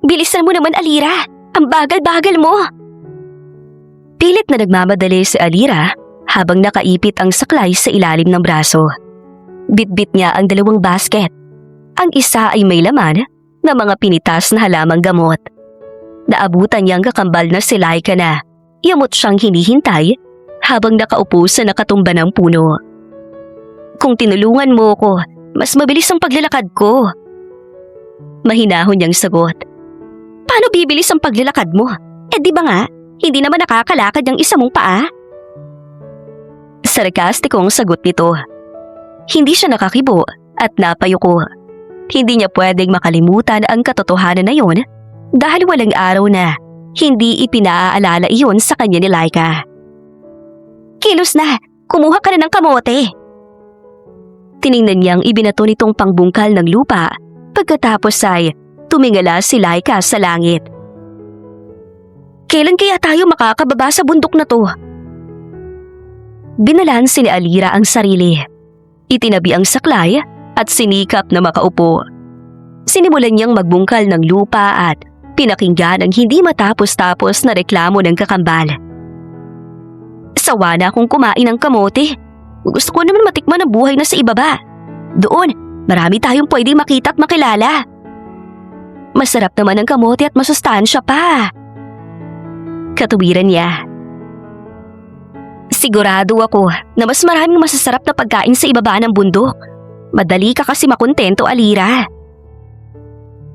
Bilisan mo naman, Alira. Ang bagal-bagal mo. Pilit na nagmamadali si Alira habang nakaipit ang saklay sa ilalim ng braso. Bitbit niya ang 2 basket. Ang isa ay may laman na mga pinitas na halamang gamot. Naabutan niyang kakambal na si Laika na yamot siyang hinihintay habang nakaupo sa nakatumba ng puno. Kung tinulungan mo ko, mas mabilis ang paglalakad ko. Mahinahon niyang sagot. Paano bibilis ang paglalakad mo? Eh di ba nga, hindi naman nakakalakad ang isa mong paa? Sarkastikong sagot nito. Hindi siya nakakibo at napayuko. Hindi niya pwedeng makalimutan ang katotohanan na yon dahil walang araw na hindi ipinaaalala iyon sa kanya ni Laika. Kilos na! Kumuha ka na ng kamote! Tiningnan niyang ibinato nitong pangbungkal ng lupa pagkatapos ay tumingala si Laika sa langit. Kailan kaya tayo makakababa sa bundok na to? Binalanse ni Alira ang sarili. Itinabi ang saklay at sinikap na makaupo. Sinimulan niyang magbungkal ng lupa at pinakinggan ang hindi matapos-tapos na reklamo ng kakambal. Sawa na akong kumain ng kamote. Gusto ko naman matikman ang buhay na sa ibaba. Doon, marami tayong pwedeng makita at makilala. Masarap naman ang kamote at masustansya pa. Katuwiran niya. Sigurado ako na mas maraming masasarap na pagkain sa ibaba ng bundok. Madali ka kasi makontento, Alira.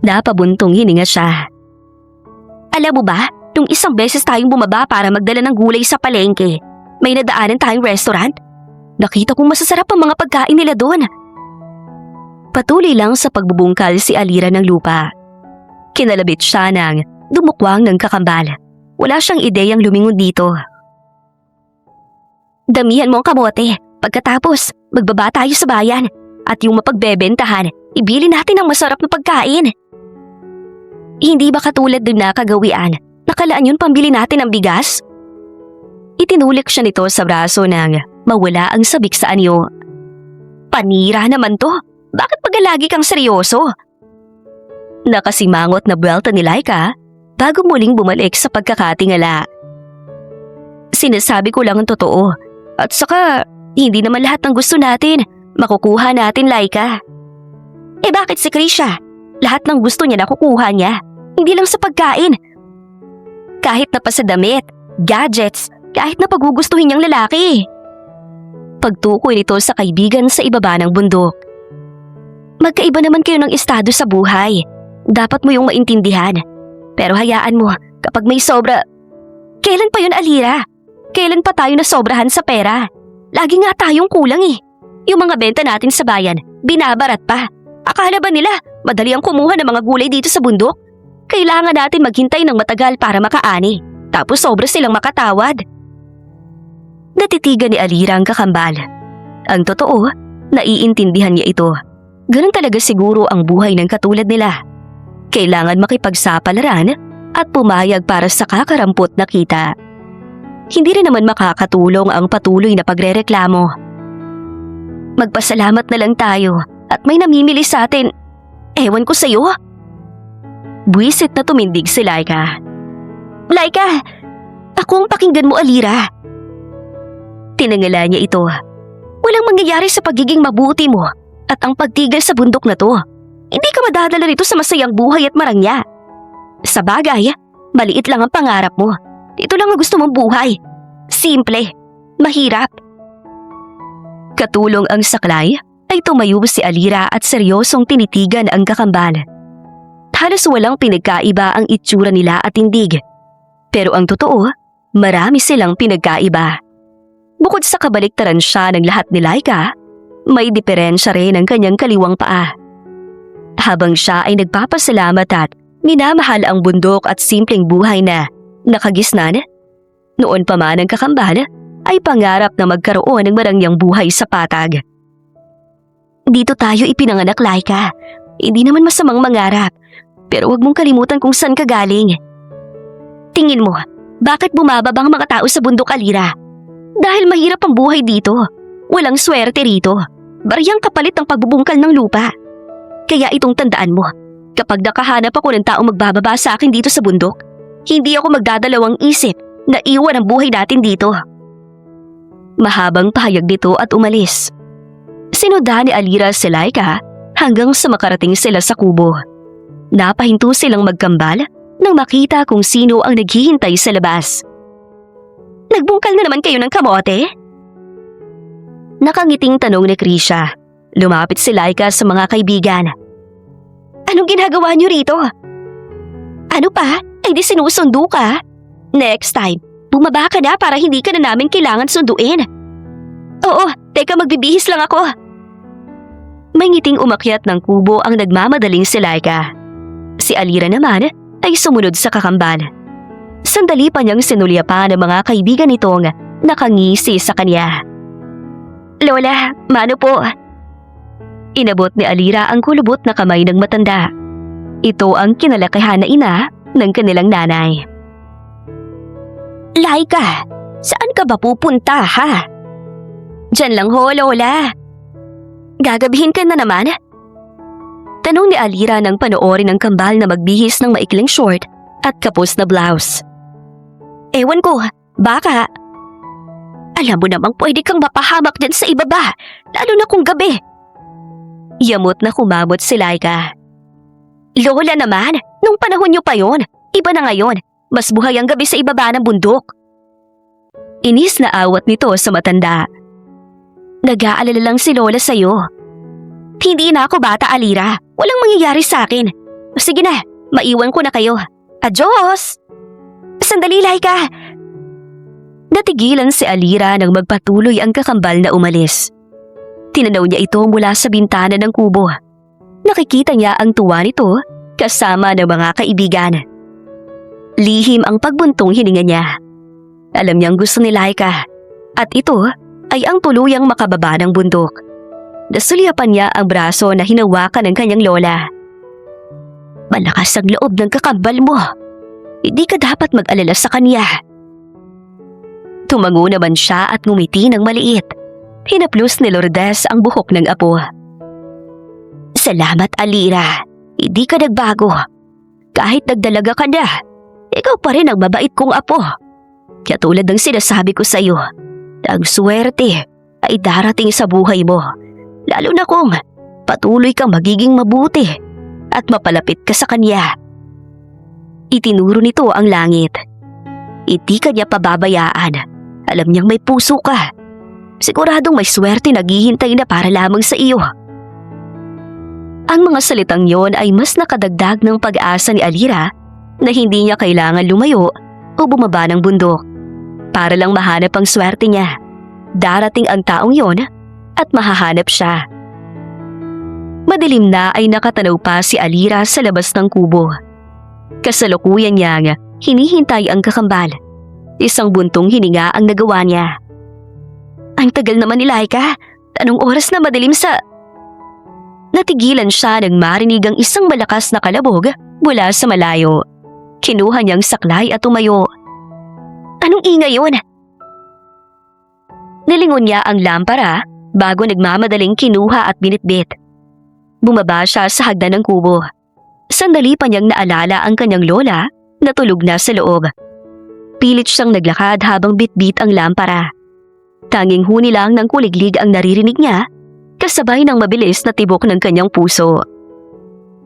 Napabuntong hininga siya. Alam mo ba, nung isang beses tayong bumaba para magdala ng gulay sa palengke, may nadaanan tayong restaurant. Nakita kong masasarap ang mga pagkain nila doon. Patuloy lang sa pagbubungkal si Alira ng lupa. Kinalabit siya ng dumukwang ng kakambal. Wala siyang ideyang lumingon dito. Damihan mo ang kamote. Pagkatapos, magbaba tayo sa bayan. At yung mapagbebentahan, ibili natin ang masarap na pagkain. Hindi ba katulad dun na kagawian? Nakalaan yun pambili natin ng bigas? Itinulik siya nito sa braso nang mawala ang sabik sa anyo. Panira naman to. Bakit pagalagi kang seryoso? Nakasimangot na buwelta ni Laika bago muling bumalik sa pagkakatingala. Sinasabi ko lang ang totoo. At saka, hindi naman lahat ng gusto natin makukuha natin, Laika. Eh bakit si Krisha? Lahat ng gusto niya nakukuha niya. Hindi lang sa pagkain. Kahit na pa sa damit, gadgets, kahit na pagugustuhin niyang lalaki. Pagtukoy nito sa kaibigan sa ibaba ng bundok. Magkaiba naman kayo ng estado sa buhay. Dapat mo yung maintindihan. Pero hayaan mo, kapag may sobra... Kailan pa yun, Alira? Kailan pa tayo nasobrahan sa pera? Lagi nga tayong kulang eh. Yung mga benta natin sa bayan, binabarat pa. Akala ba nila, madali ang kumuha ng mga gulay dito sa bundok? Kailangan natin maghintay ng matagal para makaani. Tapos sobra silang makatawad. Natitigan ni Alira ang kakambal. Ang totoo, naiintindihan niya ito. Ganun talaga siguro ang buhay ng katulad nila. Kailangan makipagsapalaran at pumayag para sa kakarampot na kita. Hindi rin naman makakatulong ang patuloy na pagrereklamo. Magpasalamat na lang tayo at may namimili sa atin. Ewan ko sa'yo. Buwisit na tumindig si Laika. Laika! Ako ang pakinggan mo, Alira. Tinangala niya ito. Walang mangyayari sa pagiging mabuti mo at ang pagtigil sa bundok na to. Hindi ka madadala rito sa masayang buhay at marangya. Sa bagay, maliit lang ang pangarap mo. Ito lang ang gusto mong buhay. Simple. Mahirap. Katulong ang saklay ay tumayo si Alira at seryosong tinitigan ang kakambal. Halos walang pinagkaiba ang itsura nila at tindig. Pero ang totoo, marami silang pinagkaiba. Bukod sa kabaliktaran siya ng lahat ni Laika, may diferensya rin ang kanyang kaliwang paa. Habang siya ay nagpapasalamat at minamahal ang bundok at simpleng buhay na nakagisnan, noon pa man ang kakambal ay pangarap na magkaroon ng marangyang buhay sa patag. Dito tayo ipinanganak, Laika. Hindi naman masamang mangarap, pero huwag mong kalimutan kung saan ka galing. Tingin mo, bakit bumababa ang mga tao sa bundok, Alira? Dahil mahirap ang buhay dito. Walang swerte rito. Baryang kapalit ang pagbubungkal ng lupa. Kaya itong tandaan mo, Kapag nakahanap ako ng taong magbababa sa akin dito sa bundok, hindi ako magdadalawang isip na iwan ang buhay natin dito. Mahabang pahayag nito at umalis. Sinundan ni Alira si Laika hanggang sa makarating sila sa kubo. Napahinto silang magkambal nang makita kung sino ang naghihintay sa labas. Nagbungkal na naman kayo ng kamote? Nakangiting tanong ni Krisha. Lumapit si Laika sa mga kaibigan. Anong ginagawa niyo rito? Ano pa? Ay di sinusundo ka? Next time, bumaba ka na para hindi ka na namin kailangan sunduin. Oo, teka magbibihis lang ako. May ngiting umakyat ng kubo ang nagmamadaling si Laika. Si Alira naman ay sumunod sa kakambal. Sandali pa niyang sinulyapan ng mga kaibigan nitong nakangisi sa kanya. Lola, mano po? Inabot ni Alira ang kulubot na kamay ng matanda. Ito ang kinalakihan na ina ng kanilang nanay. Laika, saan ka ba pupunta ha? Diyan lang ho, Lola. Gagabihin ka na naman? Tanong ni Alira nang panoorin ang kambal na magbihis ng maikling short at kapos na blouse. Ewan ko, baka. Alam mo namang pwede kang mapahamak dyan sa ibaba, lalo na kung gabi. Yamot na kumamot si Laika. Lola naman, nung panahon niyo pa yon, iba na ngayon, mas buhay ang gabi sa ibaba ng bundok. Inis na awat nito sa matanda. Nag-aalala lang si Lola sa'yo. Hindi na ako bata, Alira. Walang mangyayari sa akin. Sige na, maiwan ko na kayo. Adios! Sandali, Laika! Natigilan si Alira nang magpatuloy ang kakambal na umalis. Tinanaw niya ito mula sa bintana ng kubo. Nakikita niya ang tuwa nito kasama ng mga kaibigan. Lihim ang pagbuntong hininga niya. Alam niyang gusto ni Laika at ito ay ang tuluyang makababa ng bundok. Nasulyapan niya ang braso na hinawakan ng kanyang lola. Malakas ang loob ng kakambal mo. Hindi ka dapat mag-alala sa kanya. Tumango naman siya at ngumiti ng maliit. Hinaplos ni Lourdes ang buhok ng apo. Salamat, Alira. Hindi ka nagbago. Kahit nagdalaga ka na, ikaw pa rin ang mabait kong apo. Katulad ng sinasabi ko sa iyo, ang swerte ay darating sa buhay mo. Lalo na kung patuloy kang magiging mabuti at mapalapit ka sa kanya. Itinuro nito ang langit. Hindi ka niya pababayaan. Alam niyang may puso ka. Siguradong may swerte naghihintay na para lamang sa iyo. Ang mga salitang yon ay mas nakadagdag ng pag-asa ni Alira na hindi niya kailangan lumayo o bumaba ng bundok para lang mahanap ang swerte niya. Darating ang taong yon at mahahanap siya. Madilim na ay nakatanaw pa si Alira sa labas ng kubo. Kasalukuyan niyang hinihintay ang kakambal. Isang buntong hininga ang nagawa niya. Ang tagal naman ni Laika. Anong oras na madilim sa... Natigilan siya nang marinig ang isang malakas na kalabog mula sa malayo. Kinuha niyang saklay at tumayo. Anong ingay yun? Nilingon niya ang lampara bago nagmamadaling kinuha at binitbit. Bumaba siya sa hagdan ng kubo. Sandali pa niyang naalala ang kanyang lola na tulog na sa loob. Pilit siyang naglakad habang bitbit ang lampara. Tanging huni lang ng kuliglig ang naririnig niya, kasabay ng mabilis na tibok ng kanyang puso.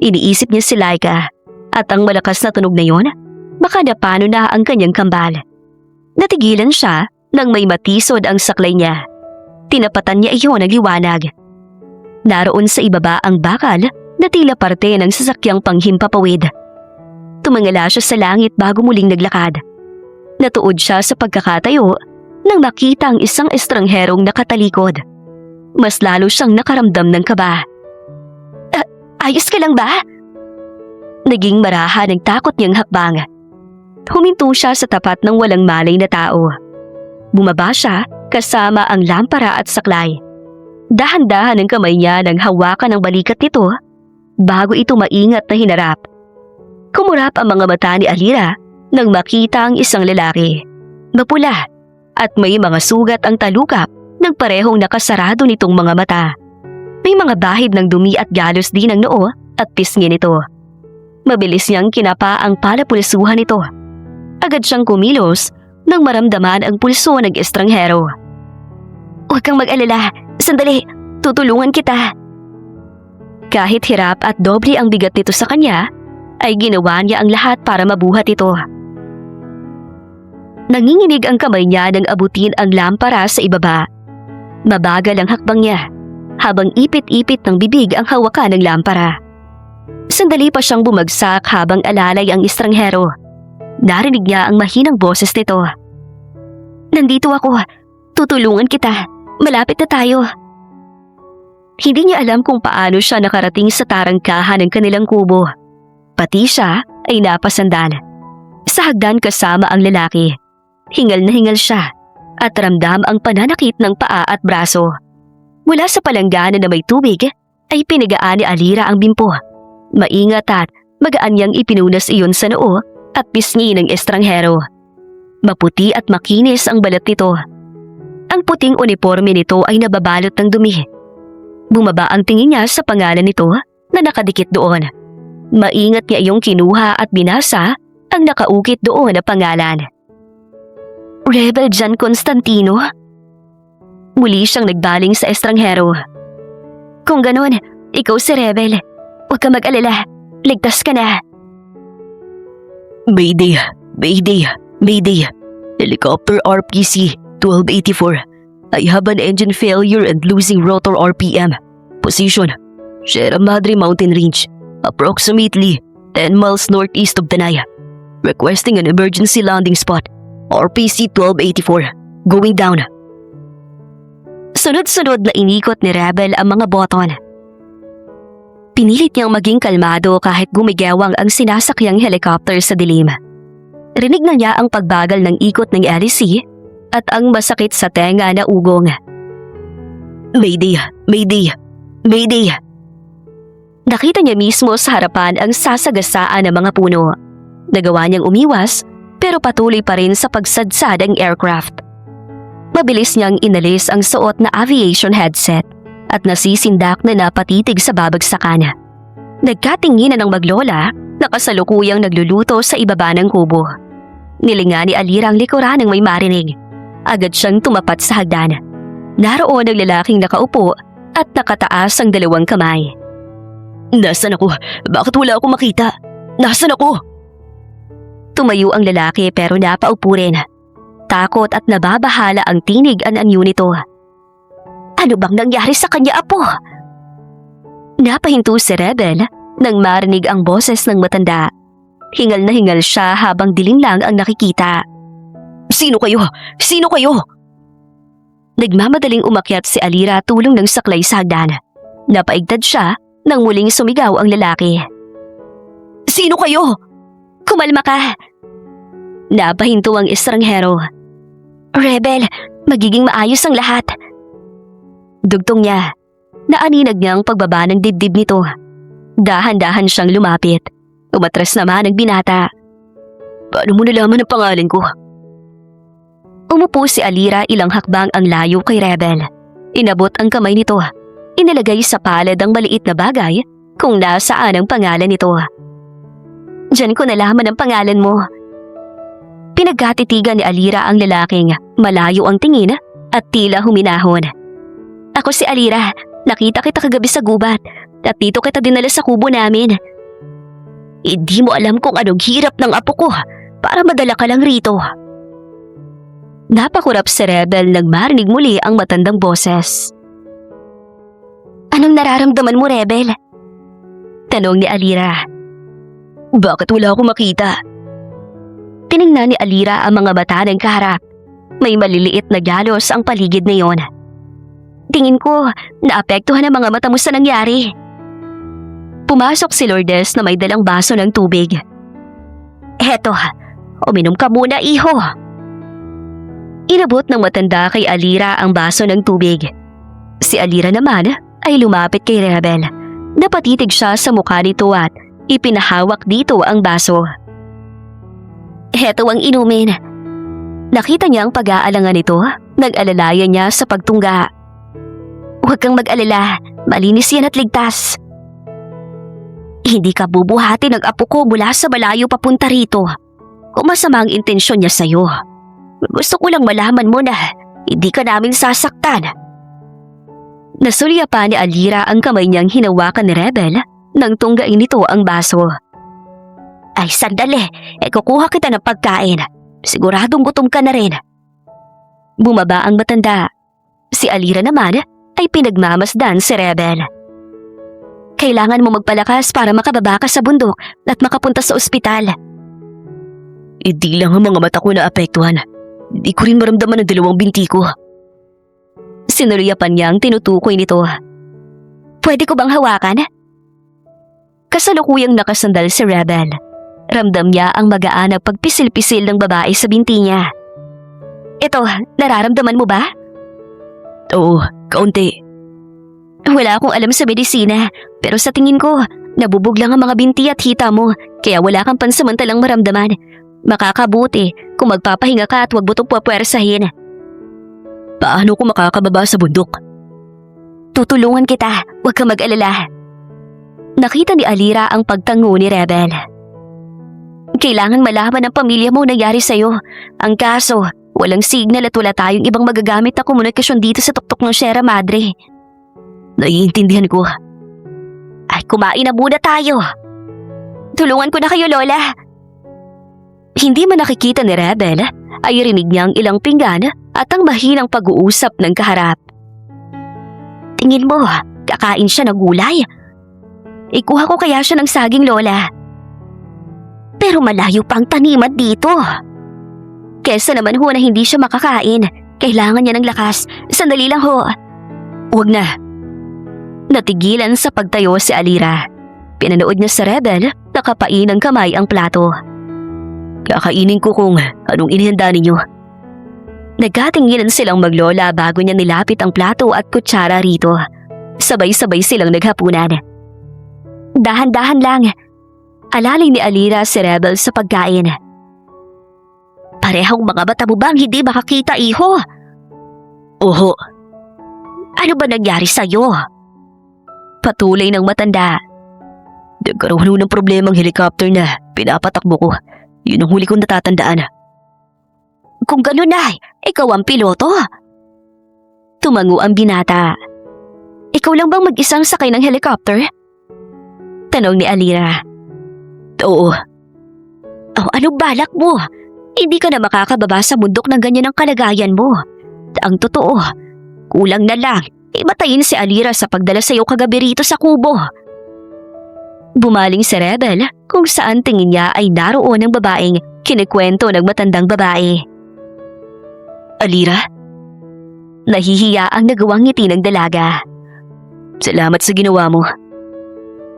Iniisip niya si Laika at ang malakas na tunog na yon, baka napano na ang kanyang kambal. Natigilan siya nang may matisod ang saklay niya. Tinapatan niya iyon ng liwanag. Naroon sa ibaba ang bakal na tila parte ng sasakyang panghimpapawid. Tumangala siya sa langit bago muling naglakad. Natuod siya sa pagkakatayo nang makita ang isang estrangherong nakatalikod. Mas lalo siyang nakaramdam ng kaba. Ayos ka lang ba? Naging maraha ng takot niyang hakbang. Huminto siya sa tapat ng walang malay na tao. Bumaba siya kasama ang lampara at saklay. Dahan-dahan ang kamay niya nang hawakan ang balikat nito bago ito maingat na hinarap. Kumurap ang mga mata ni Alira nang makita ang isang lalaki. Mapula at may mga sugat ang talukap ng parehong nakasarado nitong mga mata. May mga bahid ng dumi at galos din ang noo at pisngi nito. Mabilis niyang kinapa ang palapulsuhan nito. Agad siyang kumilos nang maramdaman ang pulso ng estranghero. Huwag kang mag-alala. Sandali, tutulungan kita. Kahit hirap at doble ang bigat nito sa kanya, ay ginawa niya ang lahat para mabuhat ito. Nanginginig ang kamay niya nang abutin ang lampara sa ibaba. Mabagal ang hakbang niya, habang ipit-ipit ng bibig ang hawakan ng lampara. Sandali pa siyang bumagsak habang alalay ang estranghero. Narinig niya ang mahinang boses nito. Nandito ako. Tutulungan kita. Malapit na tayo. Hindi niya alam kung paano siya nakarating sa tarangkahan ng kanilang kubo. Pati siya ay napasandal. Sa hagdan kasama ang lalaki. Hingal na hingal siya at ramdam ang pananakit ng paa at braso. Mula sa palanggana na may tubig ay pinagaan ni Alira ang bimpo. Maingat at magaan niyang ipinunas iyon sa noo at pisngi ng estranghero. Maputi at makinis ang balat nito. Ang puting uniforme nito ay nababalot ng dumi. Bumaba ang tingin niya sa pangalan nito na nakadikit doon. Maingat niya iyong kinuha at binasa ang nakaukit doon na pangalan. Rebel John Constantino? Muli siyang nagbaling sa estranghero. Kung ganon, ikaw si Rebel. Huwag ka mag-alala. Ligtas ka na. Mayday! Mayday! Mayday! Helicopter RPC 1284. I have an engine failure and losing rotor RPM. Position: Sierra Madre Mountain Range, approximately 10 miles northeast of Tanay. Requesting an emergency landing spot. RPC 1284. Going down. Sunod-sunod na inikot ni Rebel ang mga boton. Pinilit niyang maging kalmado kahit gumigewang ang sinasakyang helicopter sa dilim. Rinig na niya ang pagbagal ng ikot ng LEC at ang masakit sa tenga na ugong. Mayday! Mayday! Mayday! Nakita niya mismo sa harapan ang sasagasaan ng mga puno. Nagawa niyang umiwas pero patuloy pa rin sa pagsadsad ang aircraft. Mabilis niyang inalis ang suot na aviation headset at nasisindak na napatitig sa babagsakan. Nagkatinginan ng maglola na kasalukuyang nagluluto sa ibaba ng kubo. Nilinga ni Alira ang likuran ng may marinig. Agad siyang tumapat sa hagdan. Naroon ang lalaking nakaupo at nakataas ang dalawang kamay. Nasaan ako? Bakit wala akong makita? Nasaan ako? Tumayo ang lalaki pero napaupo rin. Takot at nababahala ang tinig ang anyo nito. Ano bang nangyari sa kanya, apo? Napahinto si Rebel nang marinig ang boses ng matanda. Hingal na hingal siya habang dilim lang ang nakikita. Sino kayo? Sino kayo? Nagmamadaling umakyat si Alira tulong ng saklay sa hagdan. Napaigtad siya nang muling sumigaw ang lalaki. Sino kayo? Kumalma ka! Napahinto ang estranghero. Rebel, magiging maayos ang lahat. Dugtong niya. Naaninag niyang pagbaba ng dibdib nito. Dahan-dahan siyang lumapit. Umatras naman ang binata. Paano mo nalaman ang pangalan ko? Umupo si Alira ilang hakbang ang layo kay Rebel. Inabot ang kamay nito. Inilagay sa palad ang maliit na bagay kung nasaan ang pangalan nito. Diyan ko nalaman ang pangalan mo. Pinagkatitigan ni Alira ang lalaking malayo ang tingin at tila huminahon. Ako si Alira, nakita kita kagabi sa gubat at dito kita dinala sa kubo namin. Hindi mo alam kung anong hirap ng apo ko para madala ka lang rito. Napakurap si Rebel nang marinig muli ang matandang boses. Anong nararamdaman mo, Rebel? Tanong ni Alira. Bakit wala akong makita? Tiningnan ni Alira ang mga mata ng kaharap. May maliliit na galos ang paligid na yon. Tingin ko, naapektuhan ang mga mata mo sa nangyari. Pumasok si Lourdes na may dalang baso ng tubig. Eto, uminom ka muna, iho. Inabot ng matanda kay Alira ang baso ng tubig. Si Alira naman ay lumapit kay Rebel. Napatitig siya sa mukha nito at ipinahawak dito ang baso. Heto ang inumin. Nakita niya ang pag-aalangan nito, nag-alalayan niya sa pagtungga. Huwag kang mag-alala, malinis yan at ligtas. Hindi ka bubuhati ng apo ko mula sa malayo papunta rito. Kung masama ang intensyon niya sa'yo. Gusto ko lang malaman mo na hindi ka namin sasaktan. Nasulya pa ni Alira ang kamay niyang hinawakan ni Rebel nang tunggain nito ang baso. Ay sandali, kukuha kita ng pagkain. Siguradong gutom ka na rin. Bumaba ang matanda. Si Alira naman ay pinagmamasdan si Rebel. Kailangan mo magpalakas para makababa ka sa bundok at makapunta sa ospital. Hindi lang ang mga mata ko na apektuhan. Hindi ko rin maramdaman ang dalawang binti ko. Sinulyapan niyang tinutukoy nito. Pwede ko bang hawakan? Kasalukuyang nakasandal si Rebel. Ramdam niya ang magaan na pagpisil-pisil ng babae sa binti niya. Ito, nararamdaman mo ba? Oo, kaunti. Wala akong alam sa medisina, pero sa tingin ko, nabubog lang ang mga binti at hita mo, kaya wala kang pansamantalang maramdaman. Makakabuti kung magpapahinga ka at huwag mo itong puwersahin. Paano ko makakababa sa bundok? Tutulungan kita, huwag kang mag-alala. Nakita ni Alira ang pagtango ni Rebel. Kailangan malaman ng pamilya mo nangyari sa'yo. Ang kaso, walang signal at wala tayong ibang magagamit na komunikasyon dito sa tuktok ng Sierra Madre. Naiintindihan ko. Ay, kumain na muna tayo. Tulungan ko na kayo, Lola. Hindi man nakikita ni Rebel, ay rinig niya ang ilang pinggan at ang mahinang pag-uusap ng kaharap. Tingin mo, kakain siya ng gulay? Ikuha ko kaya siya ng saging, Lola. Pero malayo pang taniman dito. Kesa naman ho na hindi siya makakain. Kailangan niya ng lakas. Sandali lang ho. Huwag na. Natigilan sa pagtayo si Alira. Pinanood niya sa Rebel, nakapain ng kamay ang plato. Kakainin ko kung anong inihanda ninyo. Nagkatinginan silang maglola bago niya nilapit ang plato at kutsara rito. Sabay-sabay silang naghapunan. Dahan-dahan lang. Alalay ni Alira si Rebel sa pagkain. Parehong mga bata mo bang hindi makakita, iho? Oho. Ano ba nangyari sa'yo? Patuloy ng matanda. Nagkaroon ng problema ang helicopter na pinapatakbo ko. Yun ang huli kong natatandaan. Kung gano'n na, ikaw ang piloto. Tumango ang binata. Ikaw lang bang mag-isang sakay ng helicopter? Tanong ni Alira. Oo. Oh, ano balak mo? Hindi ka na makakababa sa bundok ng ganyan ang kalagayan mo. Ang totoo, kulang na lang, matayin si Alira sa pagdala sa'yo kagabi rito sa kubo. Bumaling si Rebel kung saan tingin niya ay naroon ang babaeng kinikwento ng matandang babae. Alira? Nahihiya ang nagawang ngiti ng dalaga. Salamat sa ginawa mo.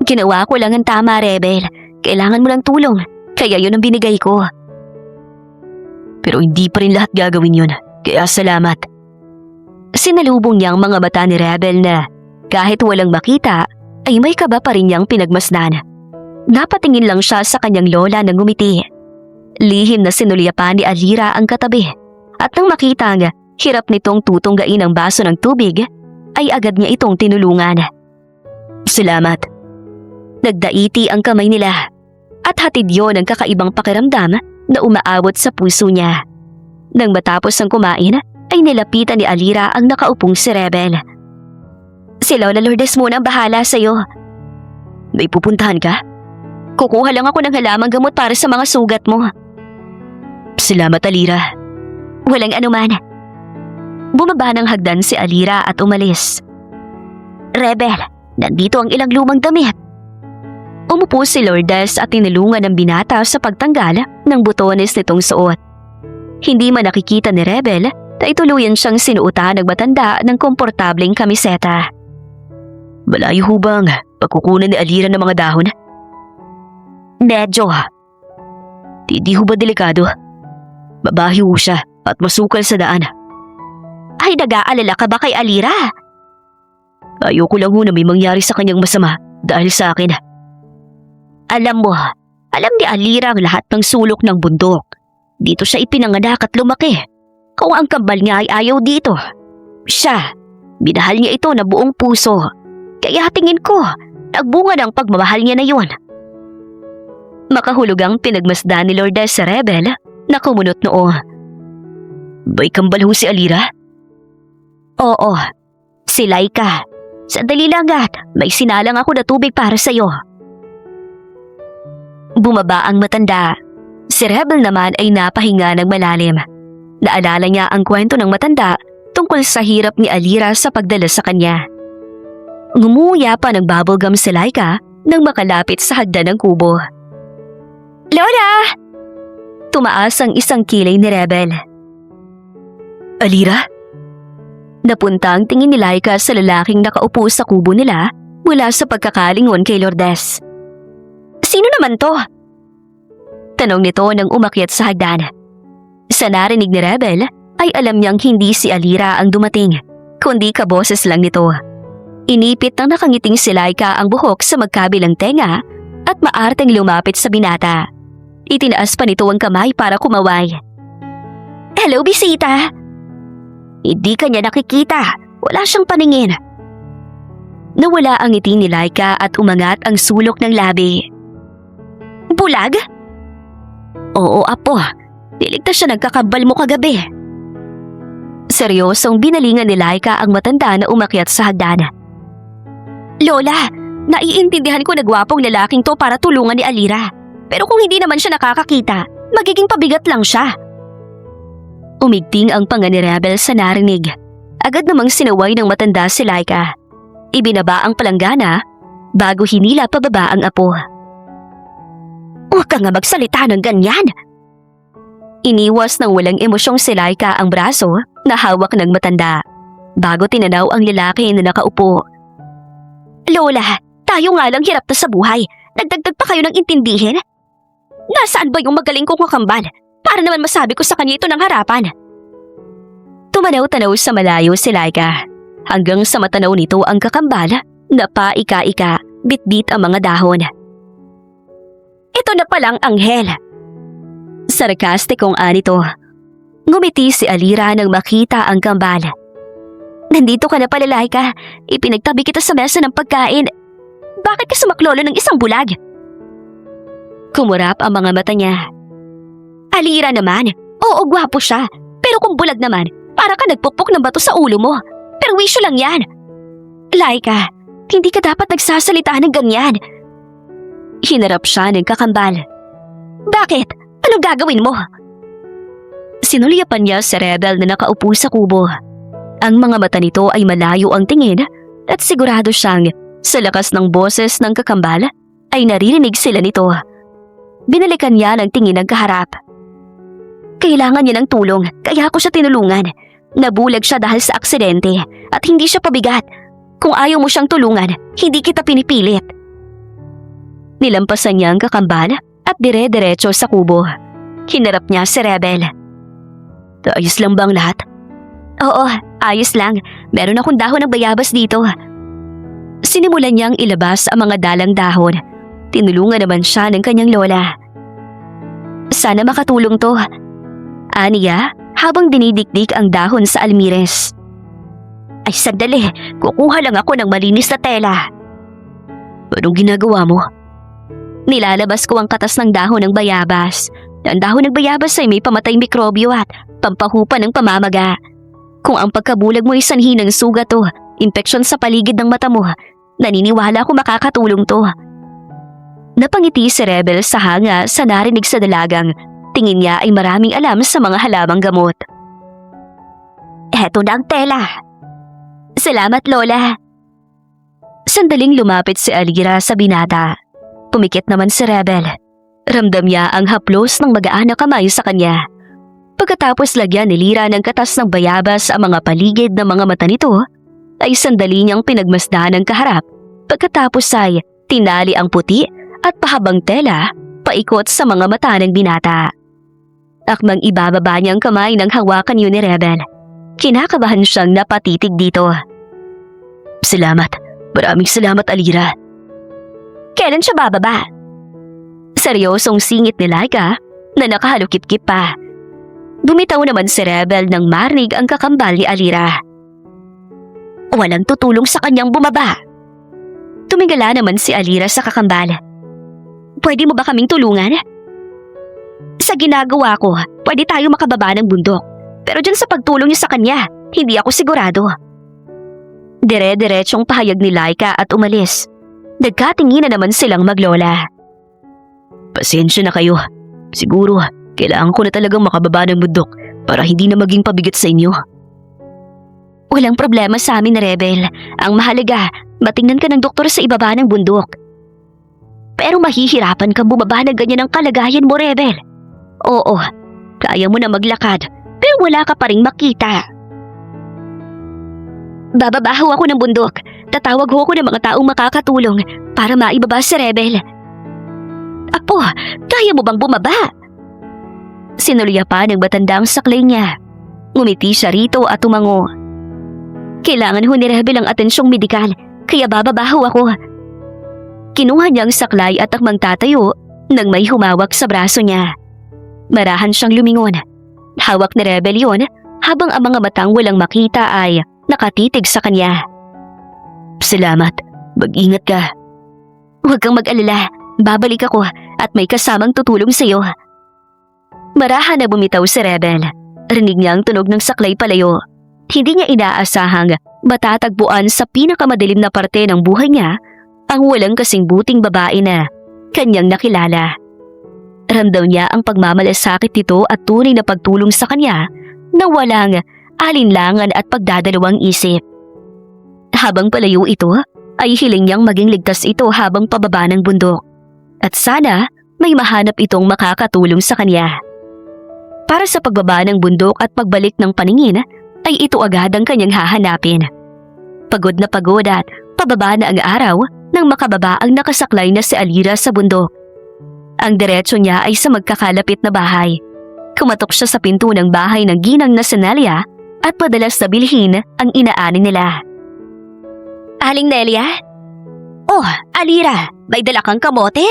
Ginawa ko lang ang tama, Rebel. Kailangan mo ng tulong, kaya yun ang binigay ko. Pero hindi pa rin lahat gagawin yun, kaya salamat. Sinalubong niya ang mga mata ni Rebel na kahit walang makita, ay may kaba pa rin niyang pinagmasdan. Napatingin lang siya sa kanyang lola na ngumiti. Lihim na sinulyapan ni Alira ang katabi at nang makita ang hirap nitong tutunggain ang baso ng tubig, ay agad niya itong tinulungan. Salamat. Nagdaiti ang kamay nila at hatid yon ang kakaibang pakiramdam na umaabot sa puso niya. Nang matapos ang kumain, ay nilapitan ni Alira ang nakaupong si Rebel. Si Lola Lourdes muna ang bahala sa'yo. May pupuntahan ka? Kukuha lang ako ng halamang gamot para sa mga sugat mo. Salamat, Alira. Walang anuman. Bumaba ng hagdan si Alira at umalis. Rebel, nandito ang ilang lumang damit. Umupo si Lourdes at tinulungan ng binata sa pagtanggal ng butones nitong suot. Hindi man nakikita ni Rebel, ay tuluyan siyang sinuutan ng matanda ng komportableng kamiseta. Malayo ho bang pagkukunan ni Alira ng mga dahon? Medyo. Hindi ho ba delikado? Babahi ho siya at masukal sa daan. Ay, nag-aalala ka ba kay Alira? Ayoko lang ho na may mangyari sa kanyang masama dahil sa akin. Alam mo, alam ni Alira ang lahat ng sulok ng bundok. Dito siya ipinanganak at lumaki. Kung ang kambal niya ay ayaw dito, siya, binahal niya ito na buong puso. Kaya tingin ko, nagbunga ng pagmamahal niya na yun. Makahulugang pinagmasdan ni Lourdes sa Rebel na kumunot noo. Bay kambal ho si Alira? Oo, si Laika. Sandali lang at may sinalang ako na tubig para sa'yo. Bumaba ang matanda. Si Rebel naman ay napahinga ng malalim. Naalala niya ang kwento ng matanda tungkol sa hirap ni Alira sa pagdala sa kanya. Ngumuya pa ng bubblegum si Laika nang makalapit sa hagdan ng kubo. Lola! Tumaas ang isang kilay ni Rebel. Alira? Napunta ang tingin ni Laika sa lalaking nakaupo sa kubo nila mula sa pagkakalingon kay Lourdes. Sino naman to? Tanong nito nang umakyat sa hagdan. Sa narinig ni Rebel ay alam niyang hindi si Alira ang dumating, kundi kaboses lang nito. Inipit ng nakangiting si Laika ang buhok sa magkabilang tenga at maarteng lumapit sa binata. Itinaas pa nito ang kamay para kumaway. Hello, bisita! Hindi kanya nakikita. Wala siyang paningin. Nawala ang ngiti ni Laika at umangat ang sulok ng labi. Bulag? Oo, apo. Niligtas siya nagkakabal mo kagabi. Seryosong binalingan ni Laika ang matanda na umakyat sa hagdan. Lola, naiintindihan ko na gwapong lalaking to para tulungan ni Alira. Pero kung hindi naman siya nakakakita, magiging pabigat lang siya. Umigting ang panga ni Rebel sa narinig. Agad namang sinaway ng matanda si Laika. Ibinaba ang palanggana bago hinila pababa ang apo. Huwag ka nga magsalita ng ganyan! Iniwas ng walang emosyong si Laika ang braso na hawak ng matanda bago tinanaw ang lalaki na nakaupo. Lola, tayo nga lang hirap na sa buhay. Nagdagdag pa kayo ng intindihin? Nasaan ba yung magaling kong kakambal? Para naman masabi ko sa kanya ito ng harapan. Tumanaw-tanaw sa malayo si Laika. Hanggang sa matanaw nito ang kakambal na paika-ika, bitbit ang mga dahon. Ito na palang anghel. Sarkastikong anito. Ngumiti si Alira nang makita ang kambal. Nandito ka na pala, Laika. Ipinagtabi kita sa mesa ng pagkain. Bakit ka sumaklolo ng isang bulag? Kumurap ang mga mata niya. Alira naman. Oo, gwapo siya. Pero kung bulag naman, para ka nagpukpok ng bato sa ulo mo. Perwisyo lang yan. Laika, hindi ka dapat nagsasalita ng ganyan. Hinarap siya ng kakambal. Bakit? Anong gagawin mo? Sinulyapan niya si Rebel na nakaupo sa kubo. Ang mga mata nito ay malayo ang tingin at sigurado siyang sa lakas ng boses ng kakambal ay naririnig sila nito. Binalikan niya ng tingin ng kaharap. Kailangan niya ng tulong kaya ako siya tinulungan. Nabulag siya dahil sa aksidente at hindi siya pabigat. Kung ayaw mo siyang tulungan, hindi kita pinipilit. Nilampasan niya ang kakambal at dire-diretso sa kubo. Hinarap niya si Rebel. Ayos lang ba ang lahat? Oo, ayos lang. Meron akong dahon ng bayabas dito. Sinimulan niyang ilabas ang mga dalang dahon. Tinulungan naman siya ng kanyang lola. Sana makatulong to. Aniya, habang dinidikdik ang dahon sa almires. Ay sandali, kukuha lang ako ng malinis na tela. Anong ginagawa mo? Nilalabas ko ang katas ng dahon ng bayabas. Ang dahon ng bayabas ay may pamatay mikrobyo at pampahupa ng pamamaga. Kung ang pagkabulag mo ay sanhi ng sugat o impeksyon sa paligid ng mata mo, naniniwala ko makakatulong to. Napangiti si Rebel sa hanga sa narinig sa dalagang. Tingin niya ay maraming alam sa mga halamang gamot. Eto na ang tela. Salamat, Lola. Sandaling lumapit si Alira sa binata. Pumikit naman si Rebel. Ramdam niya ang haplos ng magaan na kamay sa kanya. Pagkatapos lagyan ni Lira ng katas ng bayabas ang mga paligid ng mga mata nito, ay sandali niyang pinagmasdan ng kaharap. Pagkatapos ay tinali ang puti at pahabang tela paikot sa mga mata ng binata. Akmang ibababa niyang kamay nang hawakan yun ni Rebel. Kinakabahan siyang napatitig dito. Salamat. Maraming salamat, Alira. Kailan siya bababa? Seryosong singit ni Laika na nakahalukip-kip pa. Bumitaw naman si Rebel nang marinig ang kakambal ni Alira. Walang tutulong sa kanyang bumaba. Tumingala naman si Alira sa kakambal. Pwede mo ba kaming tulungan? Sa ginagawa ko, pwede tayo makababa ng bundok. Pero dyan sa pagtulong niyo sa kanya, hindi ako sigurado. Dire-diretsong pahayag ni Laika at umalis. Nagkatingin na naman silang maglola. Pasensya na kayo. Siguro, kailangan ko na talagang makababa ng bundok para hindi na maging pabigat sa inyo. Walang problema sa amin, Rebel. Ang mahalaga, matingnan ka ng doktor sa ibaba ng bundok. Pero mahihirapan kang bumaba na ganyan ang kalagayan mo, Rebel. Oo, kaya mo na maglakad, pero wala ka pa ring makita. Bababaho ako ng bundok. Tatawag ho ako ng mga taong makakatulong para maibaba si Rebel. Apo, kaya mo bang bumaba? Sinulya pa ng matandang saklay niya. Ngumiti siya rito at tumango. Kailangan ho ni Rebel ang atensyong medikal, kaya bababaho ako. Kinuha niya ang saklay at akmang tatayo nang may humawak sa braso niya. Marahan siyang lumingon. Hawak ni Rebel yun habang ang mga matang walang makita ay nakatitig sa kanya. Salamat. Mag-ingat ka. Huwag kang mag-alala. Babalik ako at may kasamang tutulong sa iyo. Marahan na bumitaw si Rebel. Rinig niya ang tunog ng saklay palayo. Hindi niya inaasahang matatagpuan sa pinakamadilim na parte ng buhay niya ang walang kasing buting babae na kanyang nakilala. Ramdam niya ang pagmamalasakit nito at tunay na pagtulong sa kanya na walang alinlangan at pagdadalawang isip. Habang palayo ito, ay hiling niyang maging ligtas ito habang pababa ng bundok. At sana may mahanap itong makakatulong sa kanya. Para sa pagbaba ng bundok at pagbalik ng paningin, ay ito agad ang kanyang hahanapin. Pagod na pagod at pababa na ang araw nang makababa ang nakasaklay na si Alira sa bundok. Ang diretso niya ay sa magkakalapit na bahay. Kumatok siya sa pinto ng bahay ng ginang na si Nelia at padalas na bilhin ang inaani nila. Aling Nelia? Oh, Alira, may dala kang kamote?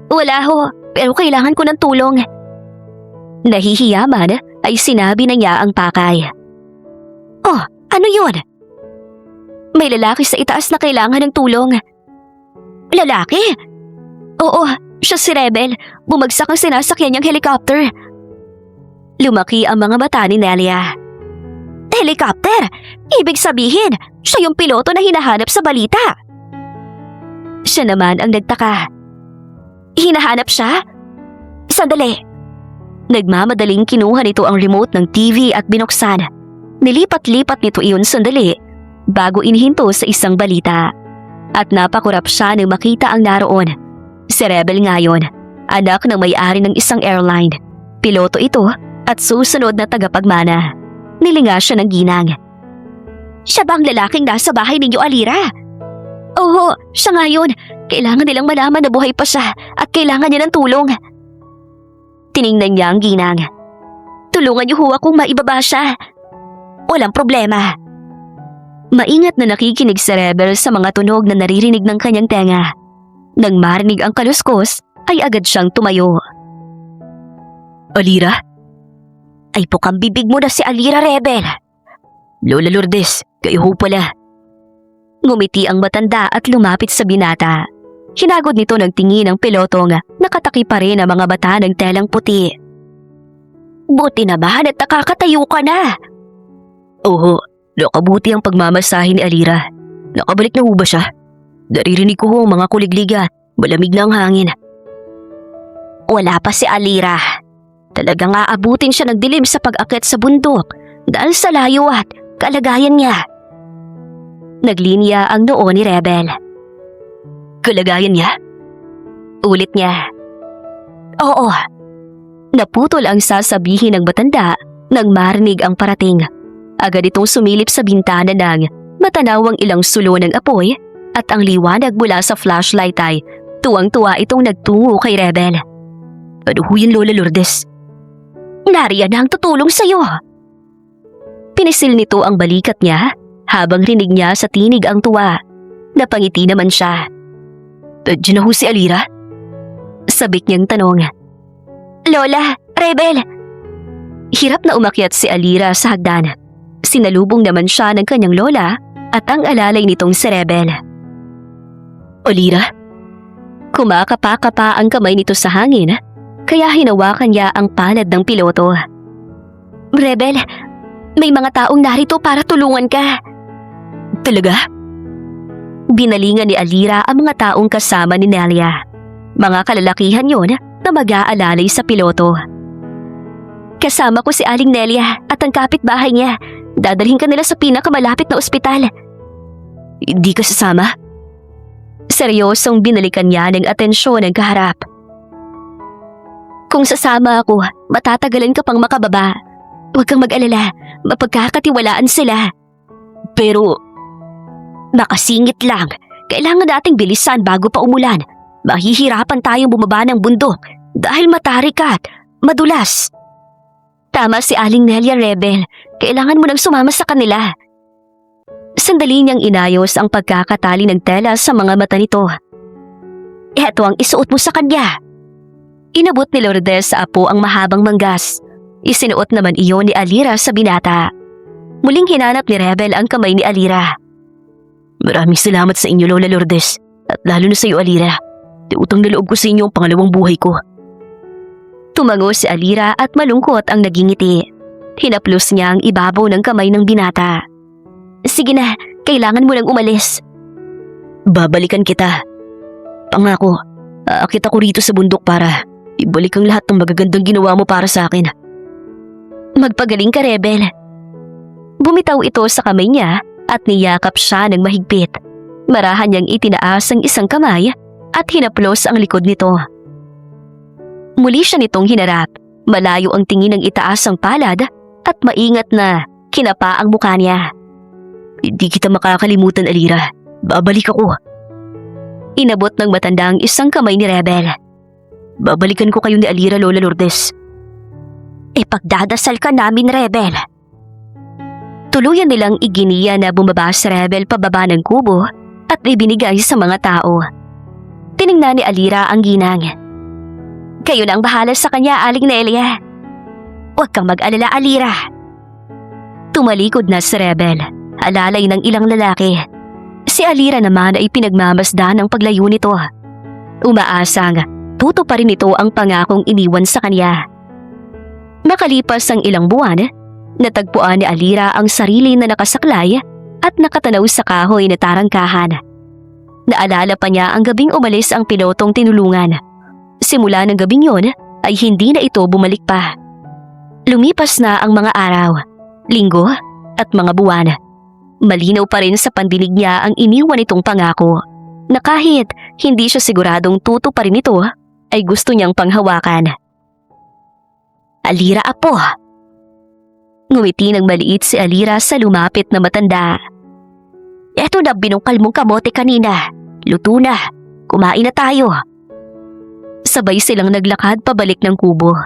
Wala ho, pero kailangan ko ng tulong. Nahihiyaman ay sinabi na niya ang pakay. Oh, ano yun? May lalaki sa itaas na kailangan ng tulong. Lalaki? Oo, siya si Rebel. Bumagsak ang sinasakyan niyang helicopter. Lumaki ang mga mata ni Nelia. Helicopter? Ibig sabihin, siya yung piloto na hinahanap sa balita. Siya naman ang nagtaka. Hinahanap siya? Sandali. Nagmamadaling kinuha nito ang remote ng TV at binuksan. Nilipat-lipat nito iyon sandali bago inihinto sa isang balita. At napakurap siya nang makita ang naroon. Si Rebel ngayon, anak ng may-ari ng isang airline. Piloto ito at susunod na tagapagmana. Nilinga siya ng ginang. Siya ba ang lalaking nasa bahay ninyo, Alira? Oo, siya ngayon. Kailangan nilang malaman na buhay pa siya at kailangan niya ng tulong. Tiningnan niya ang ginang. Tulungan niyo ho akong maibaba siya. Walang problema. Maingat na nakikinig si Rebel sa mga tunog na naririnig ng kanyang tenga. Nang marinig ang kaluskos, ay agad siyang tumayo. Alira? Ay pukang bibig mo na si Alira, Rebel. Lola Lourdes, kayo ho pala. Ngumiti ang matanda at lumapit sa binata. Hinagod nito ng tingin ang pilotong nakataki pa rin ang mga bata ng telang puti. Buti naman at nakakatayo ka na. Oo, nakabuti ang pagmamasahe ni Alira. Nakabalik na ho ba siya? Naririnig ko ho ang mga kuligliga. Malamig na ang hangin. Wala pa si Alira. Talagang aabutin siya ng dilim sa pag-akyat sa bundok dahil sa layo at kalagayan niya. Naglinya ang noo ni Rebel. Kalagayan niya? Ulit niya. Oo. Naputol ang sasabihin ng matanda nang marinig ang parating. Agad itong sumilip sa bintana ng matanawang ilang sulo ng apoy at ang liwanag mula sa flashlight ay tuwang-tuwa itong nagtungo kay Rebel. Ano ho yun, Lola Lourdes? Nariyan na ang tutulong sa'yo. Pinisil nito ang balikat niya habang rinig niya sa tinig ang tuwa. Napangiti naman siya. Diyan na ho si Alira? Sabik niyang tanong. Lola, Rebel! Hirap na umakyat si Alira sa hagdan. Sinalubong naman siya ng kanyang lola at ang alalay nitong si Rebel. Alira? Kumakapa-kapa ang kamay nito sa hangin, kaya hinawakan niya ang palad ng piloto. Rebel, may mga taong narito para tulungan ka. Talaga? Binalingan ni Alira ang mga taong kasama ni Nelia. Mga kalalakihan yon na mag-aalalay sa piloto. Kasama ko si Aling Nelia at ang kapitbahay niya. Dadalhin ka nila sa pinakamalapit na ospital. Hindi ka sasama? Seryosong binalikan niya ng atensyon ang kaharap. Kung sasama ako, matatagalan ka pang makababa. Huwag kang mag-alala, mapagkakatiwalaan sila. Pero Makasingit lang, kailangan nating bilisan bago pa umulan. Mahihirapan tayong bumaba ng bundok dahil matarik at madulas. Tama si Aling Nelia, Rebel. Kailangan mo nang sumama sa kanila. Sandali niyang inayos ang pagkakatali ng tela sa mga mata nito. Eto ang isuot mo sa kanya. Inabot ni Lourdes sa apo ang mahabang manggas. Isinuot naman iyon ni Alira sa binata. Muling hinanap ni Rebel ang kamay ni Alira. maraming salamat sa inyo, Lola Lourdes. At lalo na sa iyo, Alira. Utang na loob ko sa inyo ang pangalawang buhay ko. Tumango si Alira at malungkot ang nagingiti. Hinaplos niya ang ibabaw ng kamay ng binata. Sige na, kailangan mo nang umalis. Babalikan kita. Pangako, aakit ako rito sa bundok para ibalik ang lahat ng magagandang ginawa mo para sa akin. Magpagaling ka, Rebel. Bumitaw ito sa kamay niya at niyakap siya ng mahigpit. Marahan niyang itinaas ang isang kamay at hinaplos ang likod nito. Muli siya nitong hinarap. Malayo ang tingin ng itaas ang palad at maingat na kinapa ang mukha niya. Hindi kita makakalimutan, Alira. Babalik ako. Inabot ng matanda ang isang kamay ni Rebel. Babalikan ko kayo ni Alira, Lola Lourdes. Ipagdadasal ka namin, Rebel. Tuluyan nilang iginiya na bumaba si Rebel pababa ng kubo at ibinigay sa mga tao. Tiningnan ni Alira ang ginang. Kayo na ang bahala sa kanya, Aling Nelia. Huwag kang mag-alala, Alira. Tumalikod na si Rebel, alalay ng ilang lalaki. Si Alira naman ay pinagmamasdan ng paglayo nito. Umaasang tuto pa rin ito ang pangakong iniwan sa kanya. Makalipas ang ilang buwan, natagpuan ni Alira ang sarili na nakasaklay at nakatanaw sa kahoy na tarangkahan. Naalala pa niya ang gabing umalis ang pilotong tinulungan. Simula ng gabing yon ay hindi na ito bumalik pa. Lumipas na ang mga araw, linggo at mga buwan. Malinaw pa rin sa pandinig niya ang iniwan nitong pangako na kahit hindi siya siguradong tuto pa rin ito ay gusto niyang panghawakan. Alira, apo. Ngumiti ng maliit si Alira sa lumapit na matanda. Eto na binungkal mong kamote kanina. Luto na. Kumain na tayo. Sabay silang naglakad pabalik ng kubo.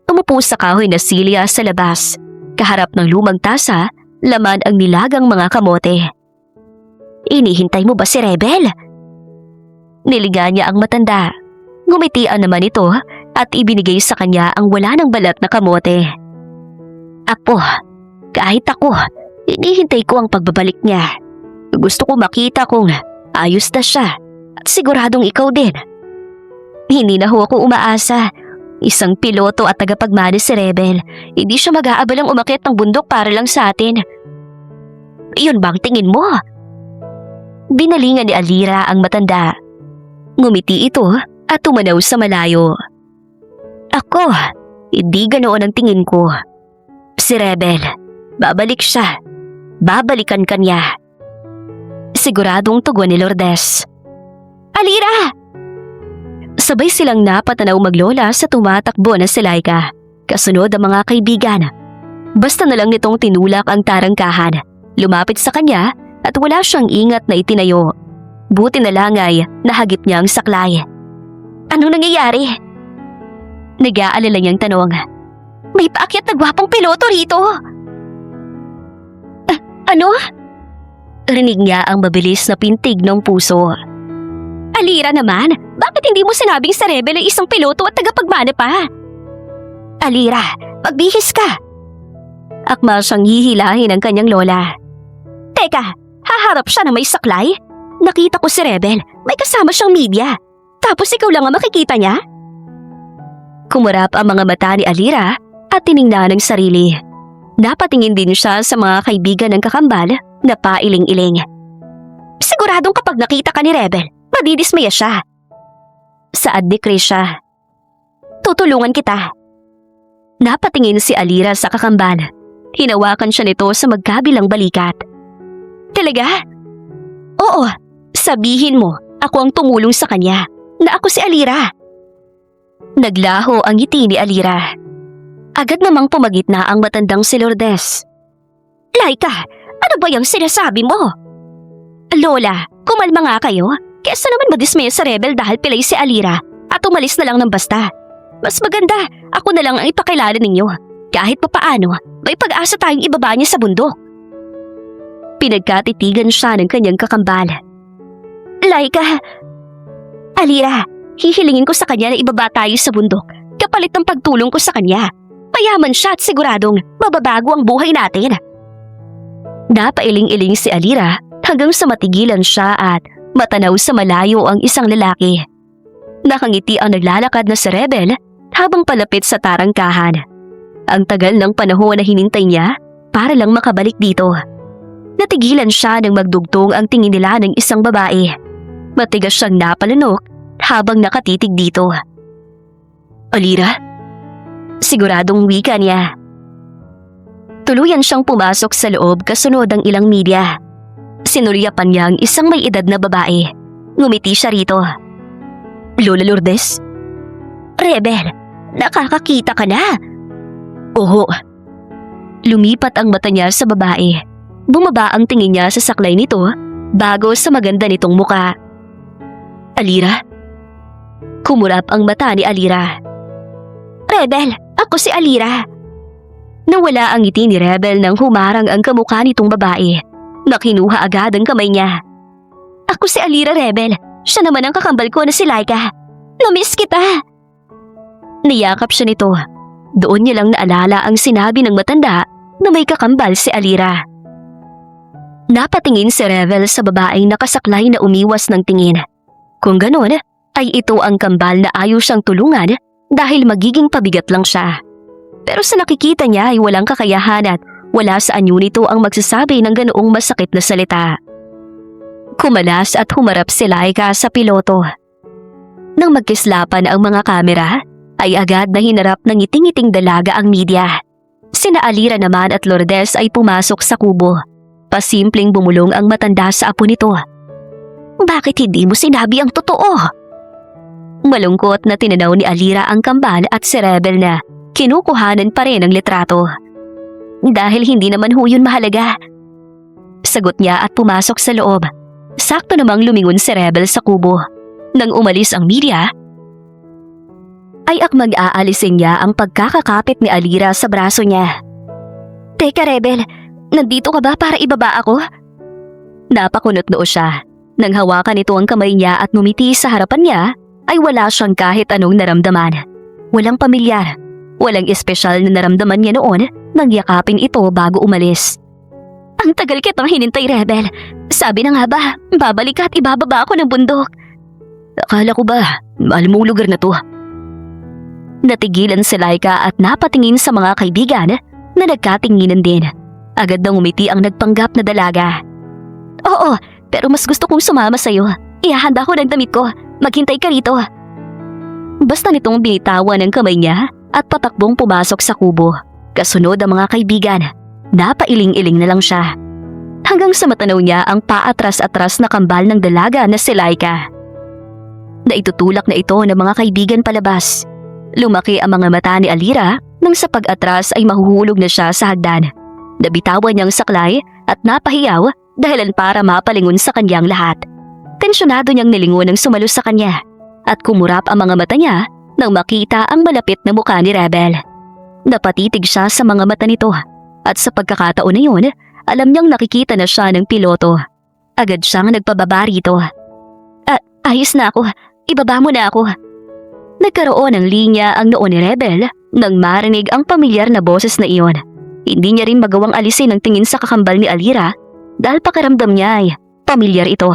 Umupo sa kahoy na silya sa labas. Kaharap ng lumang tasa, laman ang nilagang mga kamote. Inihintay mo ba si Rebel? Niliga niya ang matanda. Ngumitian naman ito at ibinigay sa kanya ang wala ng balat na kamote. Apo, kahit ako, inihintay ko ang pagbabalik niya. Gusto ko makita kung ayos na siya at siguradong ikaw din. Hindi na ho ako umaasa. Isang piloto at tagapagmana si Rebel. Hindi siya mag-aabalang umakyat ng bundok para lang sa atin. Iyon bang tingin mo? Binalingan ni Alira ang matanda. Ngumiti ito at tumanaw sa malayo. Ako, hindi ganoon ang tingin ko. Si Rebel, babalik siya. Babalikan ka niya. Siguradong tugon ni Lourdes. Alira! Sabay silang napatanaw maglola sa tumatakbo na si Laika. Kasunod ang mga kaibigan. Basta na lang nitong tinulak ang tarangkahan. Lumapit sa kanya at wala siyang ingat na itinayo. Buti na lang ay nahagip niya ang saklay. Anong nangyayari? Nag-aalala niyang tanong. May paakyat na gwapong piloto rito. Ano? Rinig niya ang mabilis na pintig ng puso. Alira naman, bakit hindi mo sinabing sa Rebel ay isang piloto at tagapagmana pa? Alira, magbihis ka. Akmal siyang hihilahin ang kanyang lola. Teka, haharap siya na may saklay? Nakita ko si Rebel. May kasama siyang media. Tapos ikaw lang ang makikita niya? Kumarap ang mga mata ni Alira at tiningnan ang sarili. Napatingin din siya sa mga kaibigan ng kakambal na pailing-iling. Siguradong kapag nakita ka ni Rebel, madidismaya siya. Saad ni Krisha. Tutulungan kita. Napatingin si Alira sa kakambal. Hinawakan siya nito sa magkabilang balikat. Talaga? Oo, sabihin mo, ako ang tumulong sa kanya, na ako si Alira. Naglaho ang ngiti ni Alira. Agad namang pumagitna ang matandang si Lourdes. Laika, ano ba yung sinasabi mo? Lola, kumalma nga kayo. Kesa naman madismaya sa Rebel dahil pilay si Alira at umalis na lang ng basta. Mas maganda, ako na lang ang ipakilala ninyo. Kahit papaano, may pag-asa tayong ibaba niya sa bundok. Pinagkatitigan siya ng kanyang kakambal. Laika, Alira, hihilingin ko sa kanya na ibaba tayo sa bundok kapalit ng pagtulong ko sa kanya. Mayaman siya at siguradong mababago ang buhay natin. Napailing-iling si Alira hanggang sa matigilan siya at matanaw sa malayo ang isang lalaki. Nakangiti ang naglalakad na si Rebel habang palapit sa tarangkahan. Ang tagal ng panahon na hinintay niya para lang makabalik dito. Natigilan siya nang magdugtong ang tingin nila ng isang babae. Matigas siyang napalunok habang nakatitig dito. Alira? Siguradong wika niya. Tuluyan siyang pumasok sa loob kasunod ang ilang media. Sinuryapan niya ang isang may edad na babae. Ngumiti siya rito. Lola Lourdes? Rebel, nakakakita ka na. Oo. Lumipat ang mata niya sa babae. Bumaba ang tingin niya sa saklay nito bago sa maganda nitong muka. Alira? Kumurap ang mata ni Alira. Rebel, ako si Alira. Nawala ang ngiti ni Rebel nang humarang ang kamukha nitong babae. Nakinuha agad ang kamay niya. Ako si Alira, Rebel. Siya naman ang kakambal ko na si Laika. Namiss kita. Niyakap siya nito. Doon niya lang naalala ang sinabi ng matanda na may kakambal si Alira. Napatingin si Rebel sa babaeng nakasaklay na umiwas ng tingin. Kung ganon, ay ito ang kambal na ayaw siyang tulungan dahil magiging pabigat lang siya. Pero sa nakikita niya ay walang kakayahan at wala sa anyo nito ang magsasabi ng ganoong masakit na salita. Kumalas at humarap si Laika sa piloto. Nang magkislapan ang mga kamera, ay agad na hinarap ng ngiting-ngiting dalaga ang media. Sina Alira naman at Lourdes ay pumasok sa kubo. Pasimpleng bumulong ang matanda sa apo nito. Bakit hindi mo sinabi ang totoo? Malungkot na tinanaw ni Alira ang kambal at si Rebel na kinukuhanan pa rin ang litrato. Dahil hindi naman ho yun mahalaga. Sagot niya at pumasok sa loob. Sakto namang lumingon si Rebel sa kubo. Nang umalis ang media, ay akmang aalisin niya ang pagkakakapit ni Alira sa braso niya. Teka Rebel, nandito ka ba para ibaba ako? Napakunot noo siya. Nang hawakan ito ang kamay niya at ngumiti sa harapan niya, ay wala siyang kahit anong naramdaman. Walang pamilyar, walang espesyal na naramdaman niya noon nang yakapin ito bago umalis. Ang tagal kitang hinintay, Rebel. Sabi na nga ba, babalik ka at ibababa ako ng bundok. Akala ko ba, mahal mong lugar na to? Natigilan si Laika at napatingin sa mga kaibigan na nagkatinginan din. Agad nang umiti ang nagpanggap na dalaga. Oo, pero mas gusto kong sumama sa'yo. Ihahanda ko ng damit ko. Maghintay ka rito. Basta nitong binitawan ng kamay niya at patakbong pumasok sa kubo. Kasunod ang mga kaibigan. Napailing-iling na lang siya. Hanggang sa matanaw niya ang paatras-atras na kambal ng dalaga na si Laika. Naitutulak na ito ng mga kaibigan palabas. Lumaki ang mga mata ni Alira nang sa pag-atras ay mahuhulog na siya sa hagdan. Nabitawan niyang saklay at napahiyaw dahilan para mapalingon sa kanyang lahat. Tensyonado niyang nilingon ng sumalo sa kanya at kumurap ang mga mata niya nang makita ang malapit na mukha ni Rebel. Napatitig siya sa mga mata nito at sa pagkakataon na yun, alam niyang nakikita na siya ng piloto. Agad siyang nagpababa rito. Ayos na ako. Ibaba mo na ako. Nagkaroon ng linya ang noo ni Rebel nang marinig ang pamilyar na boses na iyon. Hindi niya rin magawang alisin ang tingin sa kakambal ni Alira dahil pakiramdam niya ay pamilyar ito.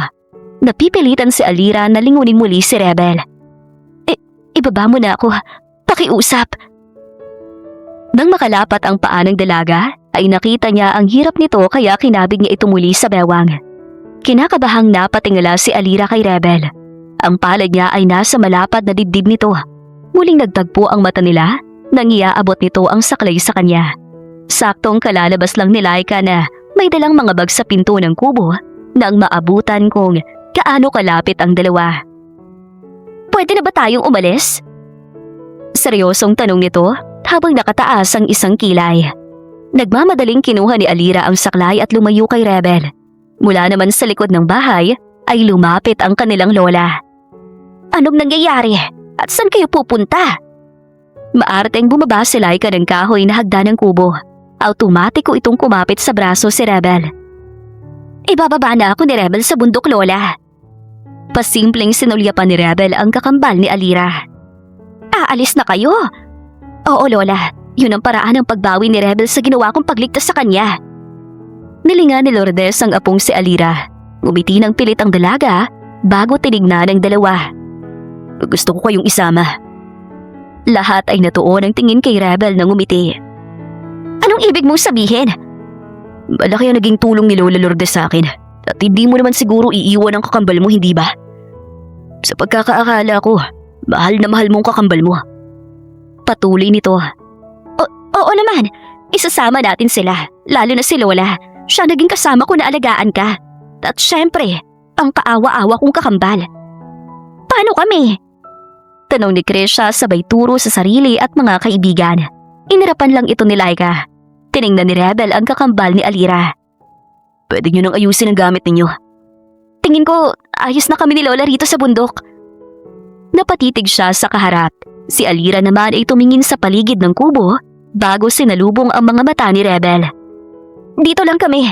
Napipilitan si Alira na lingunin muli si Rebel. Ibaba mo na ako. Pakiusap. Nang makalapat ang paa ng dalaga, ay nakita niya ang hirap nito kaya kinabig niya ito muli sa bewang. Kinakabahang napatingala si Alira kay Rebel. Ang palad niya ay nasa malapad na dibdib nito. Muling nagtagpo ang mata nila nang iaabot nito ang saklay sa kanya. Saktong kalalabas lang ni Laika na may dalang mga bag sa pinto ng kubo nang maabutan kung gaano kalapit ang dalawa. Pwede na ba tayong umalis? Seryosong tanong nito habang nakataas ang isang kilay. Nagmamadaling kinuha ni Alira ang saklay at lumayo kay Rebel. Mula naman sa likod ng bahay ay lumapit ang kanilang lola. Anong nangyayari? At saan kayo pupunta? Maarteng bumaba si Laika ng kahoy na hagdan ng kubo. Automatiko itong kumapit sa braso si Rebel. Ibababa na ako ni Rebel sa bundok, lola. Pasimpleng sinulyapan ni Rebel ang kakambal ni Alira. Aalis na kayo? Oo, lola. Yun ang paraan ng pagbawi ni Rebel sa ginawa kong pagligtas sa kanya. Nilinga ni Lourdes ang apong si Alira. Ngumiti ng pilit ang dalaga bago tinignan ng dalawa. Gusto ko kayong isama. Lahat ay natuon ang tingin kay Rebel na ngumiti. Anong ibig mong sabihin? Malaki ang naging tulong ni Lola Lourdes sa akin. At hindi mo naman siguro iiwan ang kakambal mo, hindi ba? Sa pagkakaakala ko, mahal na mahal mong kakambal mo. Patuloy nito. Oo naman, isasama natin sila, lalo na si Lola. Siya naging kasama ko na alagaan ka. At syempre, ang kaawa-awa kong kakambal. Paano kami? Tanong ni Krisha sabay turo sa sarili at mga kaibigan. Inirapan lang ito ni Laika. Tiningnan ni Rebel ang kakambal ni Alira. Pwede nyo nang ayusin ang gamit ninyo. Tingin ko, ayos na kami ni Lola rito sa bundok. Napatitig siya sa kaharap. Si Alira naman ay tumingin sa paligid ng kubo bago sinalubong ang mga mata ni Rebel. Dito lang kami.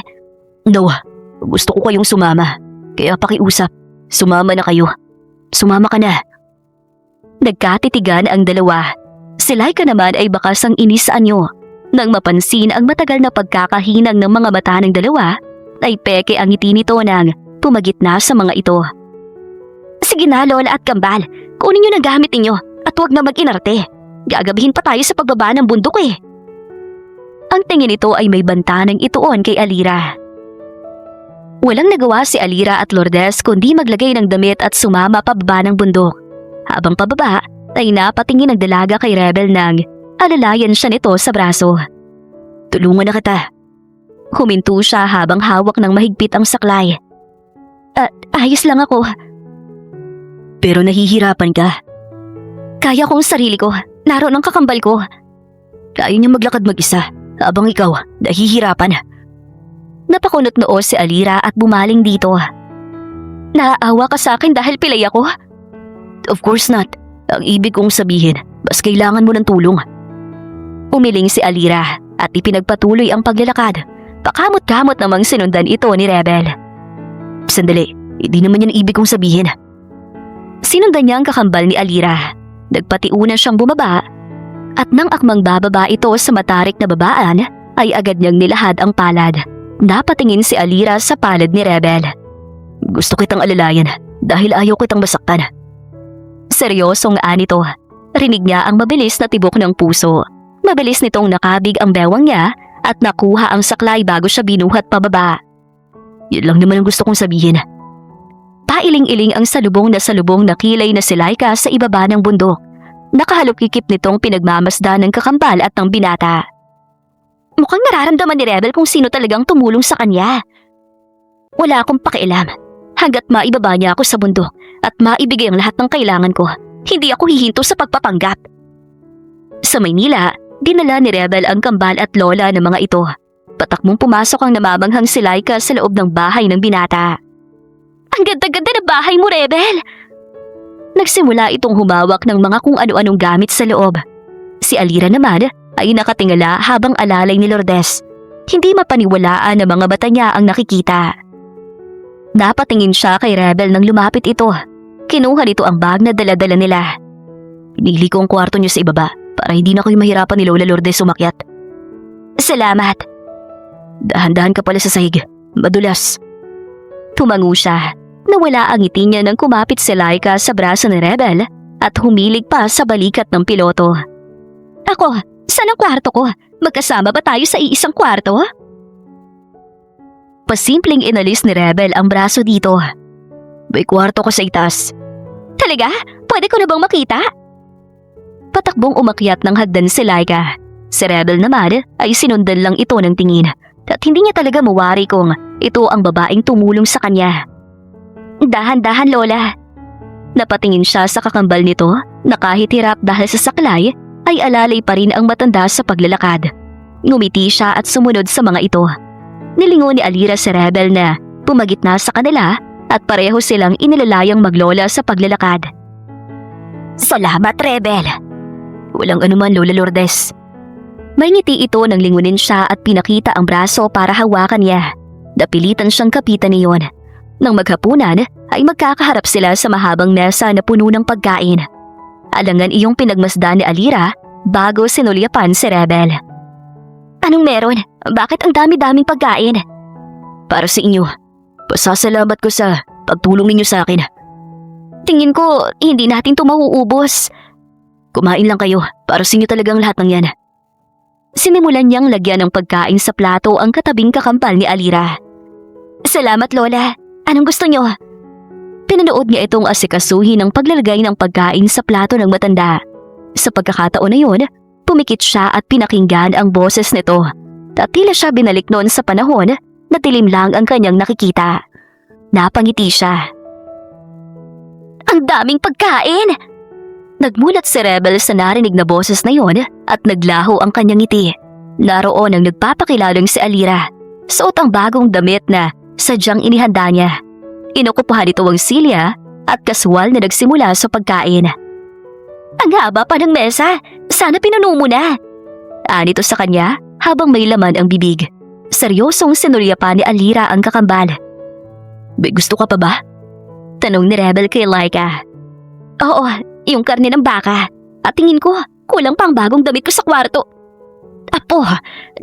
No, gusto ko kayong sumama. Kaya pakiusap, sumama na kayo. Sumama ka na. Nagkatitigan ang dalawa. Si Laika naman ay bakas ang inis sa anyo. Nang mapansin ang matagal na pagkakahinang ng mga mata ng dalawa, ay peke ang ngiti nito nang pumagitna sa mga ito. Sige na, Lola at Kambal. Kunin niyo na gamit ninyo at huwag na mag-inarte. Gagabihin pa tayo sa pagbaba ng bundok eh. Ang tingin nito ay may banta ng ituon kay Alira. Walang nagawa si Alira at Lourdes kundi maglagay ng damit at sumama pababa ng bundok. Habang pababa ay napatingin ang dalaga kay Rebel nang alalayan siya nito sa braso. Tulungan na kita. Huminto siya habang hawak ng mahigpit ang saklay. Ayos lang ako. Pero nahihirapan ka. Kaya kong sarili ko. Naroon ang kakambal ko. Kaya niya maglakad mag-isa habang ikaw nahihirapan. Napakunot noo si Alira at bumaling dito. Naaawa ka sa akin dahil pilay ako? Of course not. Ang ibig kong sabihin, mas kailangan mo ng tulong. Umiling si Alira at ipinagpatuloy ang paglalakad. Pakamot-kamot namang sinundan ito ni Rebel. Sandali, hindi naman yan ibig kong sabihin. Sinundan niya ang kakambal ni Alira. Nagpatiunan siyang bumaba at nang akmang bababa ito sa matarik na babaan ay agad niyang nilahad ang palad. Napatingin si Alira sa palad ni Rebel. Gusto kitang alalayan dahil ayaw kitang masaktan. Seryosong anito. Rinig niya ang mabilis na tibok ng puso. Mabilis nitong nakabig ang bewang niya at nakuha ang saklay bago siya binuhat pababa. Yun lang naman ang gusto kong sabihin. Pailing-iling ang salubong na kilay na si Laika sa ibaba ng bundok. Nakahalukikip nitong pinagmamasdan ng kakambal at ng binata. Mukhang nararamdaman ni Rebel kung sino talagang tumulong sa kanya. Wala akong pakialam. Hanggat maibaba niya ako sa bundok at maibigay ang lahat ng kailangan ko, hindi ako hihinto sa pagpapanggap. Sa Maynila, dinala ni Rebel ang kambal at lola ng mga ito. Patakmong pumasok ang namamanghang si Laika sa loob ng bahay ng binata. Ang ganda-ganda na bahay mo, Rebel! Nagsimula itong humawak ng mga kung ano-anong gamit sa loob. Si Alira naman ay nakatingala habang alalay ni Lourdes. Hindi mapaniwalaan na mga mata niya ang nakikita. Napatingin siya kay Rebel nang lumapit ito. Kinuha nito ang bag na dala-dala nila. Pinili ko ang kwarto niyo sa ibaba para hindi na kayo mahirapan ni Lola Lourdes umakyat. Salamat. Dahan-dahan ka pala sa sahig. Madulas. Tumango siya. Nawala ang ngiti niya nang kumapit si Laika sa braso ni Rebel at humilig pa sa balikat ng piloto. Ako, saan ang kwarto ko? Magkasama ba tayo sa iisang kwarto? Pasimpleng inalis ni Rebel ang braso dito. May kwarto ko sa itaas. Talaga? Pwede ko na bang makita? Patakbong umakyat ng hagdan si Laika. Si Rebel naman ay sinundan lang ito ng tingin at hindi niya talaga mawari kung ito ang babaeng tumulong sa kanya. Dahan-dahan, Lola. Napatingin siya sa kakambal nito na kahit hirap dahil sa saklay ay alalay pa rin ang matanda sa paglalakad. Ngumiti siya at sumunod sa mga ito. Nilingon ni Alira si Rebel na pumagitna sa kanila at pareho silang inilalayang maglola sa paglalakad. Salamat, Rebel! Walang anuman, Lola Lourdes. May ngiti ito nang lingunin siya at pinakita ang braso para hawakan niya. Napilitan siyang kapitan niyon. Nang maghapunan ay magkakaharap sila sa mahabang mesa na puno ng pagkain. Alangan iyong pinagmasdan ni Alira bago sinulyapan si Rebel. Anong meron? Bakit ang dami-daming pagkain? Para sa inyo. Pasasalamat ko sa pagtulong ninyo sa akin. Tingin ko hindi natin ito mauubos. Kumain lang kayo, para sa inyo talagang lahat ng yan. Sinimulan niyang lagyan ng pagkain sa plato ang katabing kakampal ni Alira. Salamat, Lola. Anong gusto niyo? Pinanood niya itong asikasuhin ng paglalagay ng pagkain sa plato ng matanda. Sa pagkakataon na yun, pumikit siya at pinakinggan ang boses nito. At tila siya binalik noon sa panahon na tilim lang ang kanyang nakikita. Napangiti siya. Ang daming pagkain! Nagmulat si Rebel sa narinig na boses na yon at naglaho ang kanyang ngiti. Naroon ang nagpapakilalang si Alira. Suot ang bagong damit na sadyang inihanda niya. Inukupahan ito ang silya at kaswal na nagsimula sa pagkain. Ang haba pa ng mesa, sana pinuno mo na. Anito sa kanya habang may laman ang bibig. Seryosong sinulya pa ni Alira ang kakambal. May gusto ka pa ba? Tanong ni Rebel kay Laika. Oo, yung karne ng baka. At tingin ko, kulang pang bagong damit ko sa kwarto. Apo,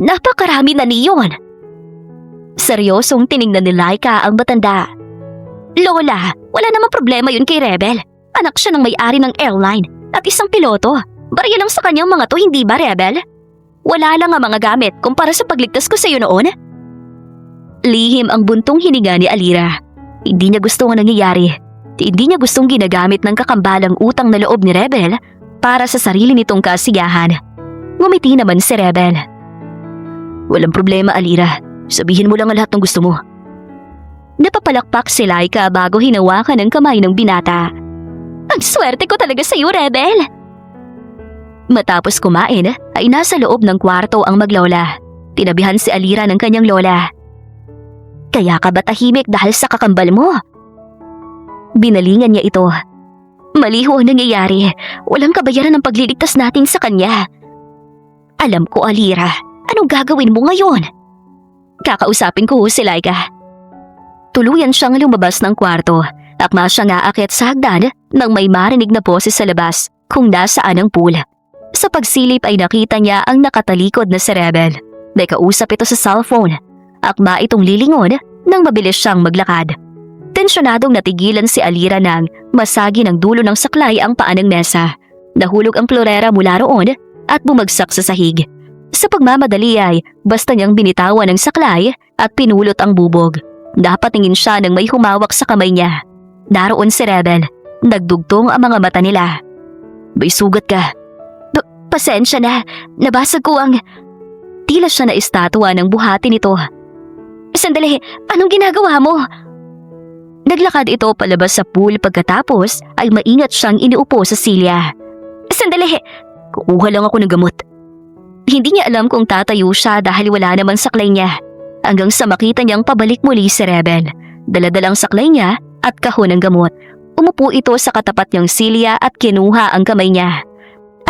napakarami na niyon. Seryosong tiningnan ni Laika ang matanda. Lola, wala namang problema yun kay Rebel. Anak siya ng may-ari ng airline at isang piloto. Barya lang sa kanyang mga to, hindi ba, Rebel? Wala lang ang mga gamit kumpara sa pagligtas ko sa iyo noon. Lihim ang buntong hininga ni Alira. Hindi niya gusto ang nangyayari. Hindi niya gustong ginagamit ng kakambalang utang na loob ni Rebel para sa sarili nitong kasiyahan. Ngumiti naman si Rebel. Walang problema, Alira. Sabihin mo lang ang lahat ng gusto mo. Napapalakpak si Laika bago hinawakan ang kamay ng binata. Ang swerte ko talaga sa iyo, Rebel! Matapos kumain, ay nasa loob ng kwarto ang maglola. Tinabihan si Alira ng kanyang lola. Kaya ka ba tahimik dahil sa kakambal mo? Binalingan niya ito. Mali ho ang nangyayari. Walang kabayaran ng pagliligtas natin sa kanya. Alam ko, Alira. Anong gagawin mo ngayon? Kakausapin ko si Laika. Tuluyan siyang lumabas ng kwarto. Akma siyang aakyat sa hagdan nang may marinig na boses sa labas kung nasaan ang pool. Sa pagsilip ay nakita niya ang nakatalikod na si Rebel. May kausap ito sa cellphone. Akma itong lilingon nang mabilis siyang maglakad. Tensyonadong natigilan si Alira nang masagi ng dulo ng saklay ang paa ng mesa. Nahulog ang klorera mula roon at bumagsak sa sahig. Sa pagmamadali ay basta niyang binitawan ng saklay at pinulot ang bubog. Napatingin siya nang may humawak sa kamay niya. Naroon si Rebel. Nagdugtong ang mga mata nila. May sugat ka. Pasensya na. Nabasag ko ang... Tila siya na estatwa ng buhati nito. Sandali, anong ginagawa mo? Naglakad ito palabas sa pool pagkatapos ay maingat siyang iniupo sa silya. Sandali, kukuha lang ako ng gamot. Hindi niya alam kung tatayo siya dahil wala naman saklay niya. Hanggang sa makita niyang pabalik muli si Rebel. Daladalang saklay niya at kahon ng gamot. Umupo ito sa katapat niyang silya at kinuha ang kamay niya.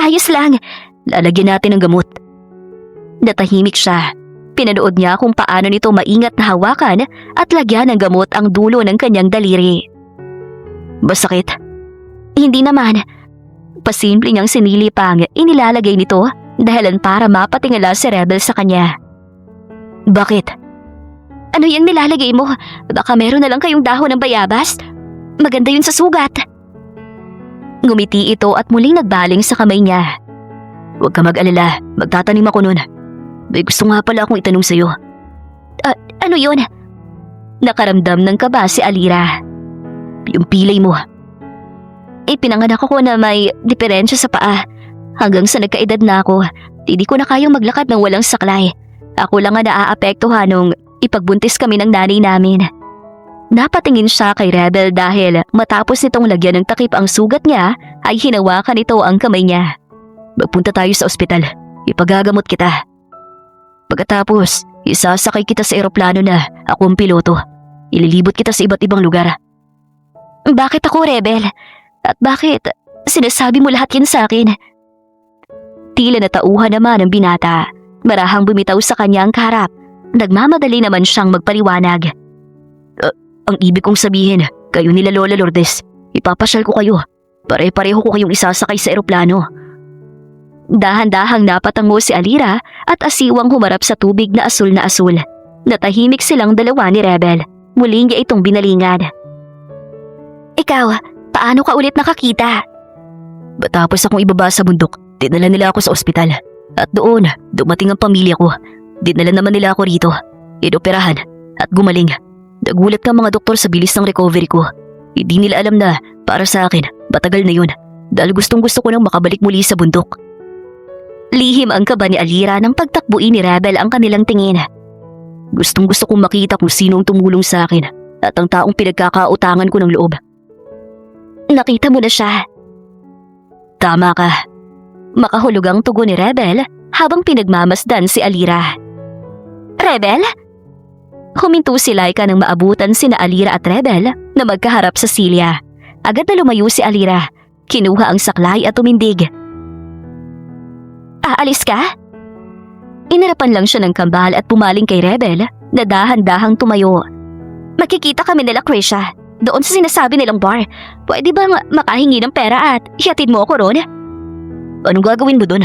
Ayos lang, lalagyan natin ng gamot. Natahimik siya. Pinanood niya kung paano nito maingat na hawakan at lagyan ng gamot ang dulo ng kanyang daliri. Masakit? Hindi naman. Pasimple niyang sinilipang inilalagay nito dahilan para mapatingala si Rebel sa kanya. Bakit? Ano yung nilalagay mo? Baka meron na lang kayong dahon ng bayabas? Maganda yun sa sugat. Ngumiti ito at muling nagbaling sa kamay niya. Huwag ka mag-alala, magtatanim ako nun. May gusto nga pala akong itanong sa'yo. Ano yun? Nakaramdam ng kaba si Alira. Yung pilay mo. Pinanganak ako na may diferensya sa paa. Hanggang sa nagkaedad na ako, hindi ko na kayang maglakad ng walang saklay. Ako lang ang naaapektuhan nung ipagbuntis kami ng nanay namin. Napatingin siya kay Rebel dahil matapos nitong lagyan ng takip ang sugat niya, ay hinawakan ito ang kamay niya. Magpunta tayo sa ospital. Ipagagamot kita. Pagkatapos, isasakay kita sa eroplano na ako ang piloto. Ililibot kita sa iba't ibang lugar. Bakit ako, Rebel? At bakit sinasabi mo lahat yan sa akin? Tila natauhan naman ang binata. Marahang bumitaw sa kanya ang kaharap. Nagmamadali naman siyang magpaliwanag. Ang ibig kong sabihin, kayo nila Lola Lourdes, ipapasyal ko kayo. Pare-pareho ko kayong isasakay sa eroplano. Dahan-dahang napatango si Alira at asiwang humarap sa tubig na asul na asul. Natahimik silang dalawa ni Rebel. Muling niya itong binalingan. Ikaw, paano ka ulit nakakita? Matapos akong ibaba sa bundok, dinala nila ako sa ospital. At doon, dumating ang pamilya ko. Dinala naman nila ako rito. Inoperahan at gumaling. Nagulat ka mga doktor sa bilis ng recovery ko. Hindi nila alam na, para sa akin, matagal na yun. Dahil gustong gusto ko nang makabalik muli sa bundok. Lihim ang kaba ni Alira nang pagtakbuin ni Rebel ang kanilang tingin. Gustong gusto kong makita kung sino ang tumulong sa akin at ang taong pinagkakautangan ko ng loob. Nakita mo na siya. Tama ka. Makahulog ang tugon ni Rebel habang pinagmamasdan si Alira. Rebel? Huminto si Laika nang maabutan sina Alira at Rebel na magkaharap sa silya. Agad na lumayo si Alira. Kinuha ang saklay at tumindig. Aalis ka? Inarapan lang siya ng kambal at pumaling kay Rebel na dahan-dahang tumayo. Makikita kami nila Krisha doon sa sinasabi nilang bar. Pwede bang makahingi ng pera at ihatid mo ako ron? Anong gagawin mo doon?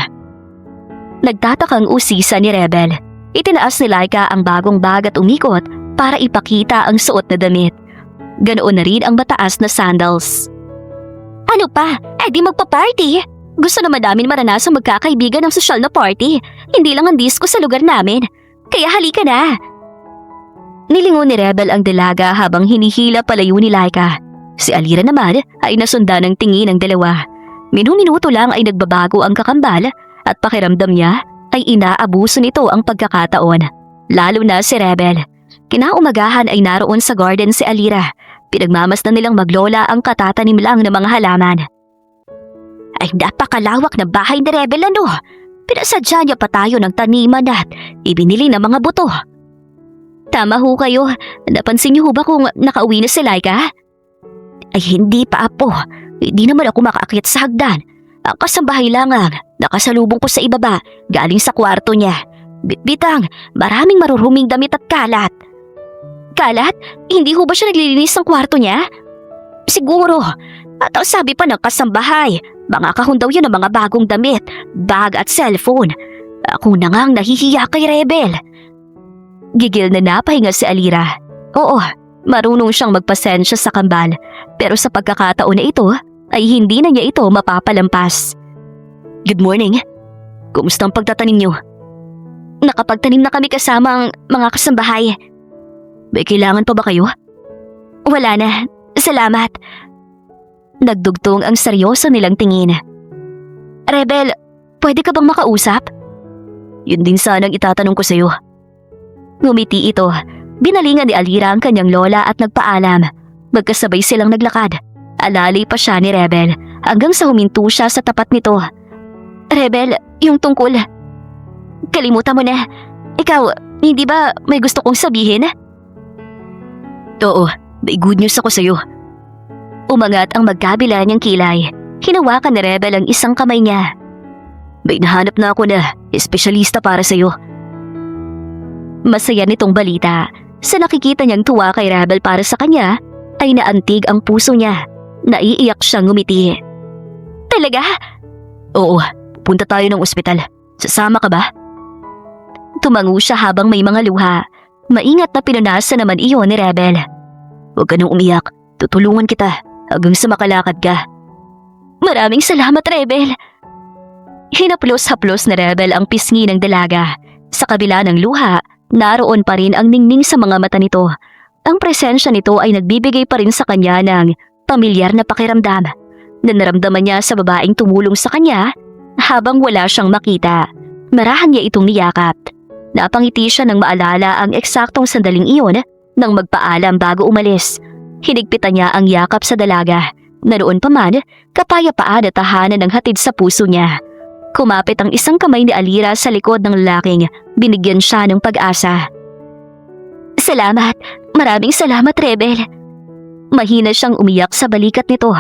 Nagtatakang usisa ni Rebel. Itinaas ni Laika ang bagong bag at umikot para ipakita ang suot na damit. Ganoon na rin ang mataas na sandals. Ano pa? Di magpa-party! Gusto na madamin maranasang magkakaibigan ng sosyal na party. Hindi lang ang disco sa lugar namin. Kaya halika na! Nilingon ni Rebel ang dalaga habang hinihila palayo ni Laika. Si Alira naman ay nasundan ng tingin ng dalawa. Minum-minuto lang ay nagbabago ang kakambal at pakiramdam niya ay inaabuso nito ang pagkakataon. Lalo na si Rebel. Kinaumagahan ay naroon sa garden si Alira. Pinagmamasdan nilang maglola ang katatanim lang ng mga halaman. Ay napakalawak na bahay ni Rebel ano? Pinasadya niya pa tayo ng taniman at ibinili ng mga buto. Tama ho kayo. Napansin niyo ho ba kung nakauwi na si Laika? Ay hindi pa apo. Hindi naman ako makaakyat sa hagdan. Ang kasambahay lang ang nakasalubong ko sa ibaba galing sa kwarto niya. Bitbitang, maraming maruruming damit at kalat. Kalat? Hindi ho ba siya naglilinis ng kwarto niya? Siguro. At ang sabi pa ng kasambahay, mga kahon daw yun ng mga bagong damit, bag at cellphone. Ako na nga ang nahihiya kay Rebel. Gigil na napahinga si Alira. Oo, marunong siyang magpasensya sa kambal. Pero sa pagkakataon na ito, ay hindi na niya ito mapapalampas. Good morning. Kumusta ang pagtatanim niyo? Nakapagtanim na kami kasama ang mga kasambahay. May kailangan pa ba kayo? Wala na. Salamat. Nagdugtong ang seryoso nilang tingin. Rebel, pwede ka bang makausap? Yun din sanang itatanong ko sa'yo. Ngumiti ito. Binalingan ni Alira ang kanyang lola at nagpaalam. Magkasabay silang naglakad. Alalay pa siya ni Rebel hanggang sa huminto siya sa tapat nito. Rebel, yung tungkol. Kalimutan mo na. Ikaw, hindi ba may gusto kong sabihin? Oo, may good news ako sa'yo. Umangat ang magkabila niyang kilay. Hinawakan ni Rebel ang isang kamay niya. May nahanap na ako na espesyalista para sa'yo. Masaya nitong balita. Sa nakikita niyang tuwa kay Rebel para sa kanya, ay naantig ang puso niya. Naiiyak siyang ngumiti. Talaga? Oo, punta tayo ng ospital. Sasama ka ba? Tumango siya habang may mga luha. Maingat na pinunasan naman iyon ni Rebel. Huwag ka nang umiyak. Tutulungan kita hanggang sa makalakad ka. Maraming salamat, Rebel. Hinaplos-haplos na Rebel ang pisngi ng dalaga. Sa kabila ng luha, naroon pa rin ang ningning sa mga mata nito. Ang presensya nito ay nagbibigay pa rin sa kanya ng pamilyar na pakiramdam na naramdaman niya sa babaeng tumulong sa kanya habang wala siyang makita. Marahan niya itong niyakap. Napangiti siya nang maalala ang eksaktong sandaling iyon nang magpaalam bago umalis. Hinigpitan niya ang yakap sa dalaga na noon pa man kapayapaan at tahanan ng hatid sa puso niya. Kumapit ang isang kamay ni Alira sa likod ng lalaking binigyan siya ng pag-asa. Salamat. Maraming salamat, Rebel. Mahina siyang umiyak sa balikat nito.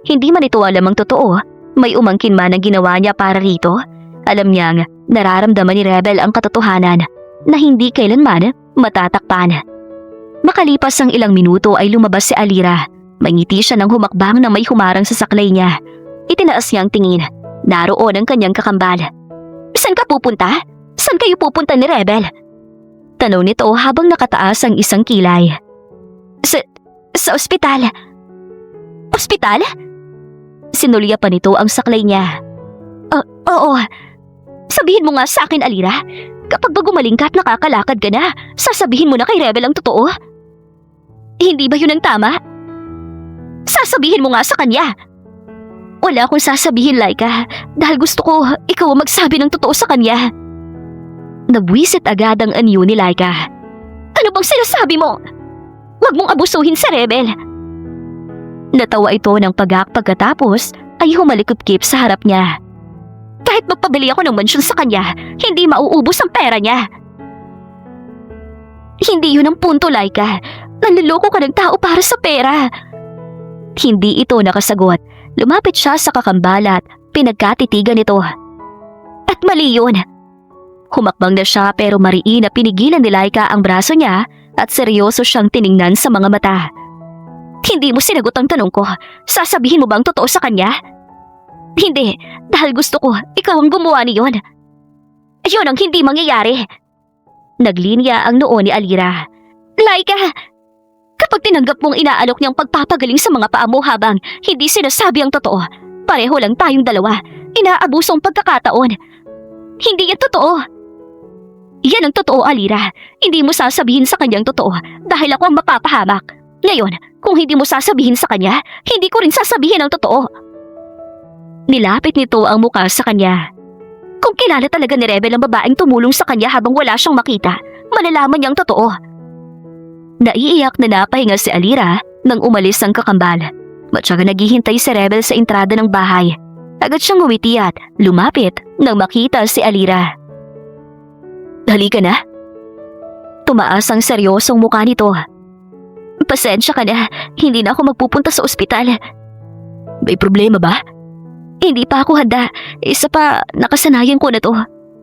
Hindi man ito alam ang totoo. May umangkin man ang ginawa niya para rito. Alam niyang nararamdaman ni Rebel ang katotohanan na hindi kailanman matatakpan. Makalipas ang ilang minuto ay lumabas si Alira. Mangiti siya nang humakbang na may humarang sa saklay niya. Itinaas niya ang tingin. Naroon ang kanyang kakambal. Saan ka pupunta? Saan kayo pupunta ni Rebel? Tanong nito habang nakataas ang isang kilay. Sa ospital. Ospital? Sinulya pa nito ang saklay niya. Oo. Sabihin mo nga sa akin, Alira. Kapag gumaling ka at nakakalakad ka na, sasabihin mo na kay Rebel ang totoo. Hindi ba yun ang tama? Sasabihin mo nga sa kanya. Wala akong sasabihin, Laika, dahil gusto ko ikaw ang magsabi ng totoo sa kanya. Nabwisit agad ang anyo ni Laika. Ano bang sinasabi mo? Huwag mong abusuhin sa Rebel. Natawa ito ng pagkatapos ay humalikot-kip sa harap niya. Kahit magpabili ako ng mansyon sa kanya, hindi mauubos ang pera niya. Hindi yun ang punto, Laika. Nanluloko ka ng tao para sa pera. Hindi ito nakasagot. Lumapit siya sa kakambal at pinagkatitigan nito. At mali yun. Humakbang na siya pero mariin na pinigilan ni Laika ang braso niya at seryoso siyang tiningnan sa mga mata. Hindi mo sinagot ang tanong ko. Sasabihin mo ba ang totoo sa kanya? Hindi, dahil gusto ko ikaw ang gumawa niyon. Yun ang hindi mangyayari. Naglinya ang noo ni Alira. Laika! Kapag tinanggap mong inaalok niyang pagpapagaling sa mga paa mo habang hindi sinasabi ang totoo, pareho lang tayong dalawa. Inaabusong pagkakataon. Hindi yan totoo. Yan ang totoo, Alira. Hindi mo sasabihin sa kanyang totoo dahil ako ang mapapahamak. Ngayon, kung hindi mo sasabihin sa kanya, hindi ko rin sasabihin ang totoo. Nilapit nito ang muka sa kanya. Kung kilala talaga ni Rebel ang babaeng tumulong sa kanya habang wala siyang makita, malalaman niyang totoo. Naiiyak na napahinga si Alira nang umalis ang kakambal. Matyaga naghihintay si Rebel sa entrada ng bahay. Agad siyang ngumiti at lumapit nang makita si Alira. Halika na. Tumaas ang seryosong mukha nito. Pasensya ka na, hindi na ako magpupunta sa ospital. May problema ba? Hindi pa ako handa. Isa pa, nakasanayan ko na to.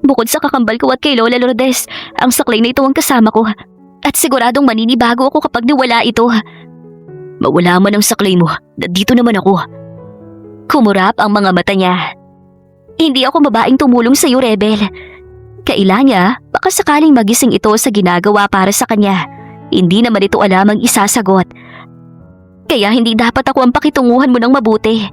Bukod sa kakambal ko at kay Lola Lourdes, ang saklay na ito ang kasama ko. At siguradong maninibago ako kapag nawala ito. Mawala man ang saklay mo, nandito naman ako. Kumurap ang mga mata niya. Hindi ako babaeng tumulong sa iyo, Rebel. Kaila niya, baka sakaling magising ito sa ginagawa para sa kanya. Hindi naman ito alam ang isasagot. Kaya hindi dapat ako ang pakitunguhan mo ng mabuti.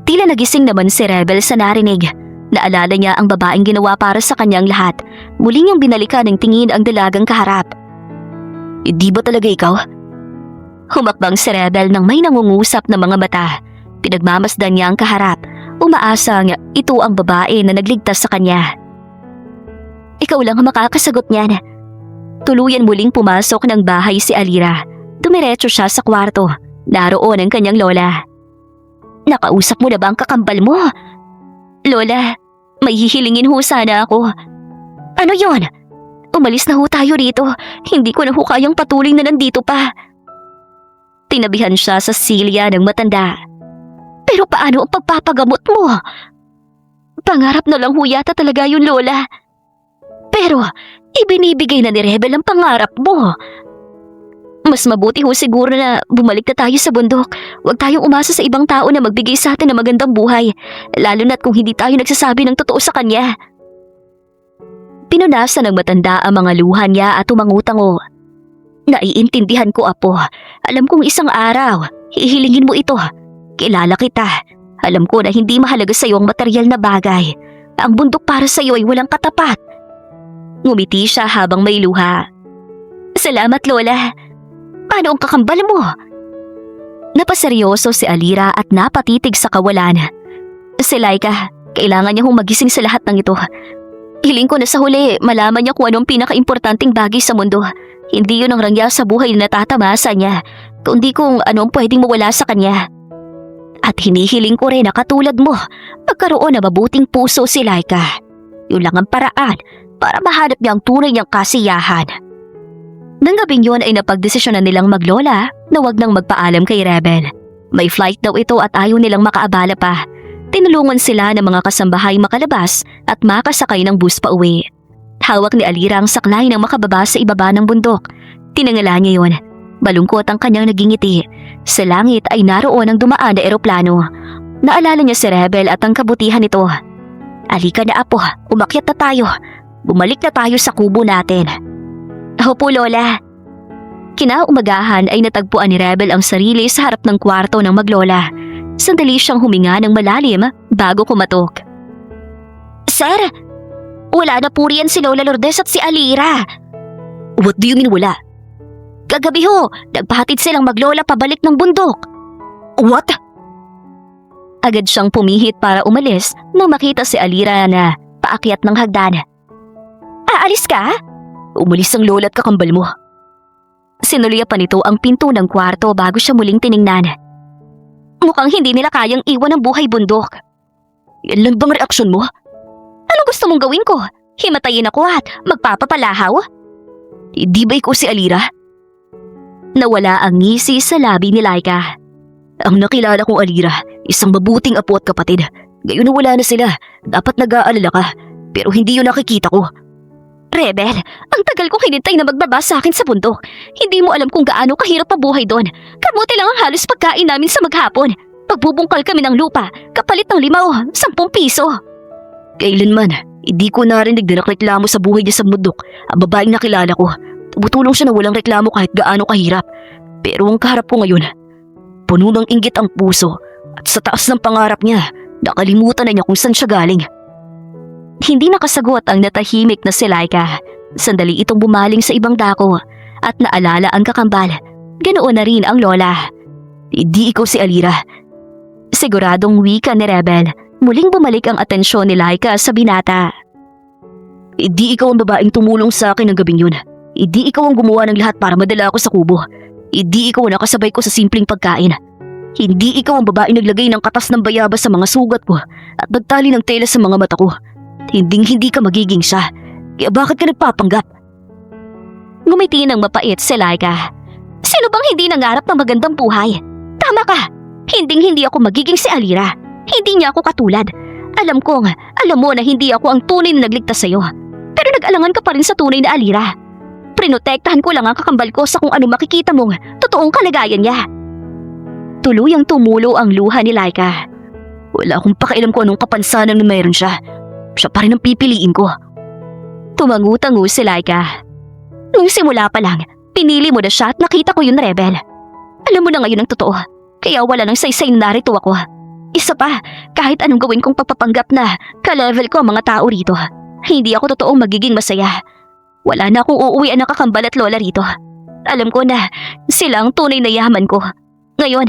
Tila nagising naman si Rebel sa narinig. Naalala niya ang babaeng ginawa para sa kanyang lahat. Muling niyang binalikan ng tingin ang dalagang kaharap. Di ba talaga ikaw? Humakbang si Rebel nang may nangungusap na mga mata. Pinagmamasdan niya ang kaharap. Umaasang ito ang babae na nagligtas sa kanya. Ikaw lang ang makakasagot niyan. Tuluyan muling pumasok ng bahay si Alira. Dumiretso siya sa kwarto. Naroon ang kanyang lola. Nakausap mo na ba ang kakambal mo? Lola, may hihilingin ho sana ako. Ano yon? Umalis na ho tayo rito. Hindi ko na ho kayang patuloy na nandito pa. Tinabihan siya sa silya ng matanda. Pero paano ang pagpapagamot mo? Pangarap na lang ho yata talaga yun, Lola. Pero ibinibigay na ni Rebel ang pangarap mo. Mas mabuti ho siguro na bumalik na tayo sa bundok. Huwag tayong umasa sa ibang tao na magbigay sa atin ng magandang buhay. Lalo na't kung hindi tayo nagsasabi ng totoo sa kanya. Pinunasan ng matanda ang mga luha niya at umangutango. Naiintindihan ko, Apo. Alam kong isang araw, hihilingin mo ito. Kilala kita. Alam ko na hindi mahalaga sa iyo ang material na bagay. Ang bundok para sa iyo ay walang katapat. Ngumiti siya habang may luha. Salamat, Lola. Paano ang kakambal mo? Napaseryoso si Alira at napatitig sa kawalan. Si Laika, kailangan niya magising sa lahat ng ito. Hiling ko na sa huli, malaman niya kung anong pinaka-importanting bagay sa mundo. Hindi yun ang rangya sa buhay na natatamasa niya, kundi kung anong pwedeng mawala sa kanya. At hinihiling ko rin na katulad mo, magkaroon na mabuting puso si Laika. Yun lang ang paraan para mahanap niya ang tunay niyang kasiyahan. Nang gabing yun ay napagdesisyonan nilang maglola na wag nang magpaalam kay Rebel. May flight daw ito at ayaw nilang makaabala pa. Tinulungan sila ng mga kasambahay makalabas at makasakay ng bus pa uwi. Hawak ni Alira ang saklay nang makababa sa ibaba ng bundok. Tinangala niya yun. Malungkot ang kanyang naging ngiti. Sa langit ay naroon ang dumaan na eroplano. Naalala niya si Rebel at ang kabutihan nito. Alika na, Apo, umakyat na tayo. Bumalik na tayo sa kubo natin. Opo, Lola. Kinaumagahan ay natagpuan ni Rebel ang sarili sa harap ng kwarto ng maglola. Sandali siyang huminga ng malalim bago kumatok. Sir, wala na po riyan si Lola Lourdes at si Alira. What do you mean wala? Kagabi ho, nagpahatid silang maglola pabalik ng bundok. What? Agad siyang pumihit para umalis nang makita si Alira na paakyat ng hagdan. Aalis ka? Umalis ang lola at kakambal mo. Sinuliya pa nito ang pinto ng kwarto bago siya muling tiningnan. Mukhang hindi nila kayang iwan ang buhay bundok. Yan lang bang reaksyon mo? Ano gusto mong gawin ko? Himatayin ako at magpapapalahaw? Di ba ikaw si Alira? Nawala ang ngisi sa labi ni Laika. Ang nakilala kong Alira, isang mabuting apo at kapatid. Ngayon na wala na sila, dapat nag-aalala ka. Pero hindi yun nakikita ko. Rebel, ang tagal kong hinintay na magbaba sa akin sa bundok. Hindi mo alam kung gaano kahirap mabuhay doon. Kamuti lang ang halos pagkain namin sa maghapon. Pagbubungkal kami ng lupa, kapalit ng 5 o 10 piso. Kailanman, hindi ko narinig na nakreklamo sa buhay niya sa bundok ang babaeng nakilala ko. Tumutulong siya na walang reklamo kahit gaano kahirap. Pero ang kaharap ko ngayon, puno ng inggit ang puso at sa taas ng pangarap niya, nakalimutan na niya kung saan siya galing. Hindi nakasagot ang natahimik na si Laika. Sandali itong bumaling sa ibang dako at naalala ang kakambal. Ganoon na rin ang lola. Hindi ikaw si Alira. Siguradong wika ni Rebel. Muling bumalik ang atensyon ni Laika sa binata. Hindi ikaw ang babaeng tumulong sa akin ng gabing yun. Hindi ikaw ang gumawa ng lahat para madala ako sa kubo. Hindi ikaw ang nakasabay ko sa simpleng pagkain. Hindi ikaw ang babaeng naglagay ng katas ng bayabas sa mga sugat ko at nagtali ng tela sa mga mata ko. Hindi ka magiging siya. Kaya bakit ka nagpapanggap? Ngumiti ng mapait si Laika. Sino bang hindi nangarap ng magandang buhay? Tama ka. Hindi ako magiging si Alira. Hindi niya ako katulad. Alam mo na hindi ako ang tunay na nagligtas sa'yo. Pero nag-alangan ka pa rin sa tunay na Alira. Prinotektahan ko lang ang kakambal ko sa kung ano makikita mong totoong kalagayan niya. Tuluyang tumulo ang luha ni Laika. Wala akong pakialam kung anong kapansanan na mayroon siya. Siya pa rin ang pipiliin ko. Tumangu-tangu si Laika. Nung simula pa lang, pinili mo na siya at nakita ko yun, Rebel. Alam mo na ngayon ang totoo, kaya wala nang saysay na narito ako. Isa pa, kahit anong gawin kong pagpapanggap na ka-level ko ang mga tao rito, hindi ako totoong magiging masaya. Wala na akong uuwian na kakambal at lola rito. Alam ko na sila ang tunay na yaman ko. Ngayon,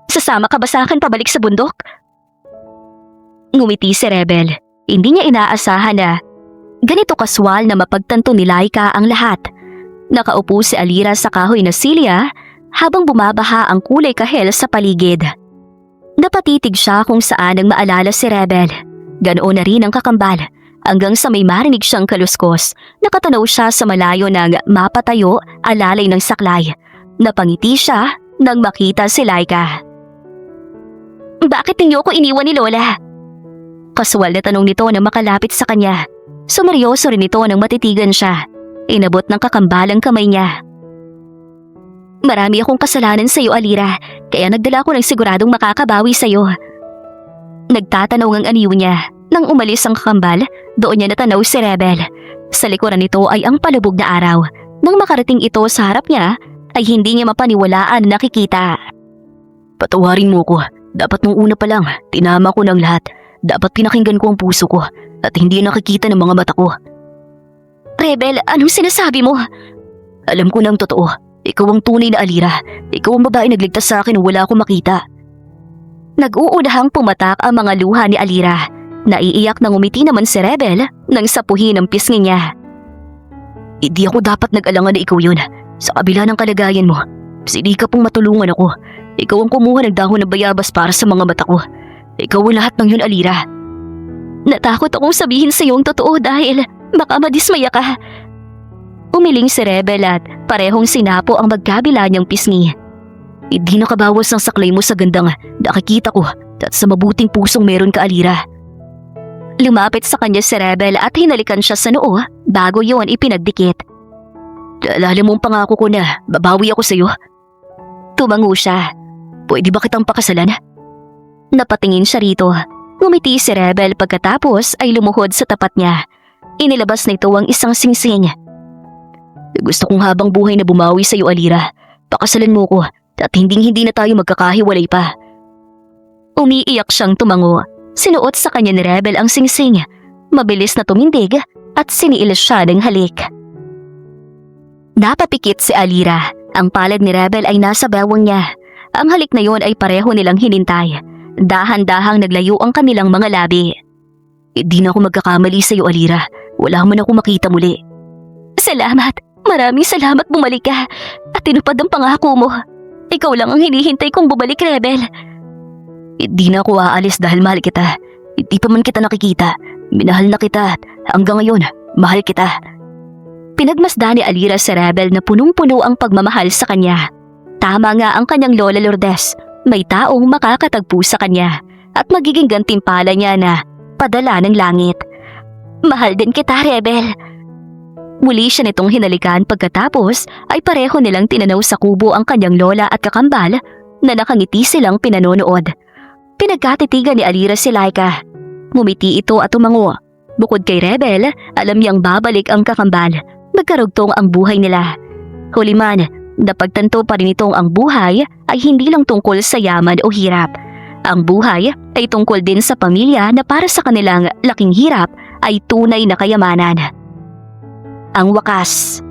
sasama ka ba sa akin pabalik sa bundok? Ngumiti si Rebel. Hindi niya inaasahan na ganito kaswal na mapagtanto ni Laika ang lahat. Nakaupo si Alira sa kahoy na silya habang bumabaha ang kulay kahel sa paligid. Napatitig siya kung saan ang maalala si Rebel. Ganoon na rin ang kakambal hanggang sa may marinig siyang kaluskos. Nakatanaw siya sa malayo ng mapatayo alalay ng saklay. Napangiti siya nang makita si Laika. Bakit ninyo ko iniwan ni Lola? Kaswal na tanong nito nang makalapit sa kanya. Sumeryoso rin ito nang matitigan siya. Inabot ng kakambalang kamay niya. Marami akong kasalanan sa iyo, Alira, kaya nagdala ko ng siguradong makakabawi sa iyo. Nagtatanong ang aniw niya. Nang umalis ang kakambal, doon niya natanaw si Rebel. Sa likuran nito ay ang palubog na araw. Nang makarating ito sa harap niya, ay hindi niya mapaniwalaan na nakikita. Patawarin mo ko. Dapat nung una pa lang, tinama ko ng lahat. Dapat pinakinggan ko ang puso ko at hindi nakikita ng mga mata ko. Rebel, anong sinasabi mo? Alam ko ng totoo. Ikaw ang tunay na Alira. Ikaw ang babae nagligtas sa akin nung wala akong makita. Nag-uunahang pumatak ang mga luha ni Alira. Naiiyak nang umiti naman si Rebel nang sapuhin ang pisngi niya. Hindi ako dapat nag-alangan na ikaw yun. Sa kabila ng kalagayan mo, sinikap pong matulungan ako. Ikaw ang kumuha ng dahon ng bayabas para sa mga mata ko. Ikaw ang lahat ng yun, Alira. Natakot akong sabihin sa iyo ang totoo dahil baka madismaya ka. Umiling si Rebel at parehong sinapo ang magkabila niyang pisngi. Hindi nakabawas ang saklay mo sa gandang nakikita ko at sa mabuting pusong meron ka, Alira. Lumapit sa kanya si Rebel at hinalikan siya sa noo bago yon ipinagdikit. Alala mong pangako ko na babawi ako sa'yo. Tumango siya. Pwede ba kitang pakasalan? Napatingin siya rito. Ngumiti si Rebel pagkatapos ay lumuhod sa tapat niya. Inilabas nito ang isang singsing. Gusto kong habang buhay na bumawi sa'yo, Alira. Pakasalan mo ko at hindi na tayo magkakahiwalay pa. Umiiyak siyang tumango. Sinuot sa kanya ni Rebel ang singsing. Mabilis na tumindig at siniilas siya ng halik. Napapikit si Alira. Ang palad ni Rebel ay nasa bewang niya. Ang halik na yon ay pareho nilang hinintay. Dahan-dahang naglayo ang kanilang mga labi. Hindi na ako magkakamali sa'yo, Alira. Wala man ako makita muli. Salamat. Maraming salamat bumalik ka. At tinupad ang pangako mo. Ikaw lang ang hinihintay kong bumalik, Rebel. Hindi na ako aalis dahil mahal kita. Hindi pa man kita nakikita. Minahal na kita at hanggang ngayon, mahal kita. Pinagmasdan ni Alira si Rebel na punong-puno ang pagmamahal sa kanya. Tama nga ang kanyang Lola Lourdes. May taong makakatagpo sa kanya at magiging gantimpala niya na padala ng langit. Mahal din kita, Rebel. Muli siya nitong hinalikan pagkatapos ay pareho nilang tinanaw sa kubo ang kanyang lola at kakambal na nakangiti silang pinanonood. Pinagkatitigan ni Alira si Laika. Ngumiti ito at tumango. Bukod kay Rebel, alam niyang babalik ang kakambal. Magkarugtong ang buhay nila. Huli man, napagtanto pa rin itong ang buhay ay hindi lang tungkol sa yaman o hirap. Ang buhay ay tungkol din sa pamilya na para sa kanilang laking hirap ay tunay na kayamanan. Ang wakas.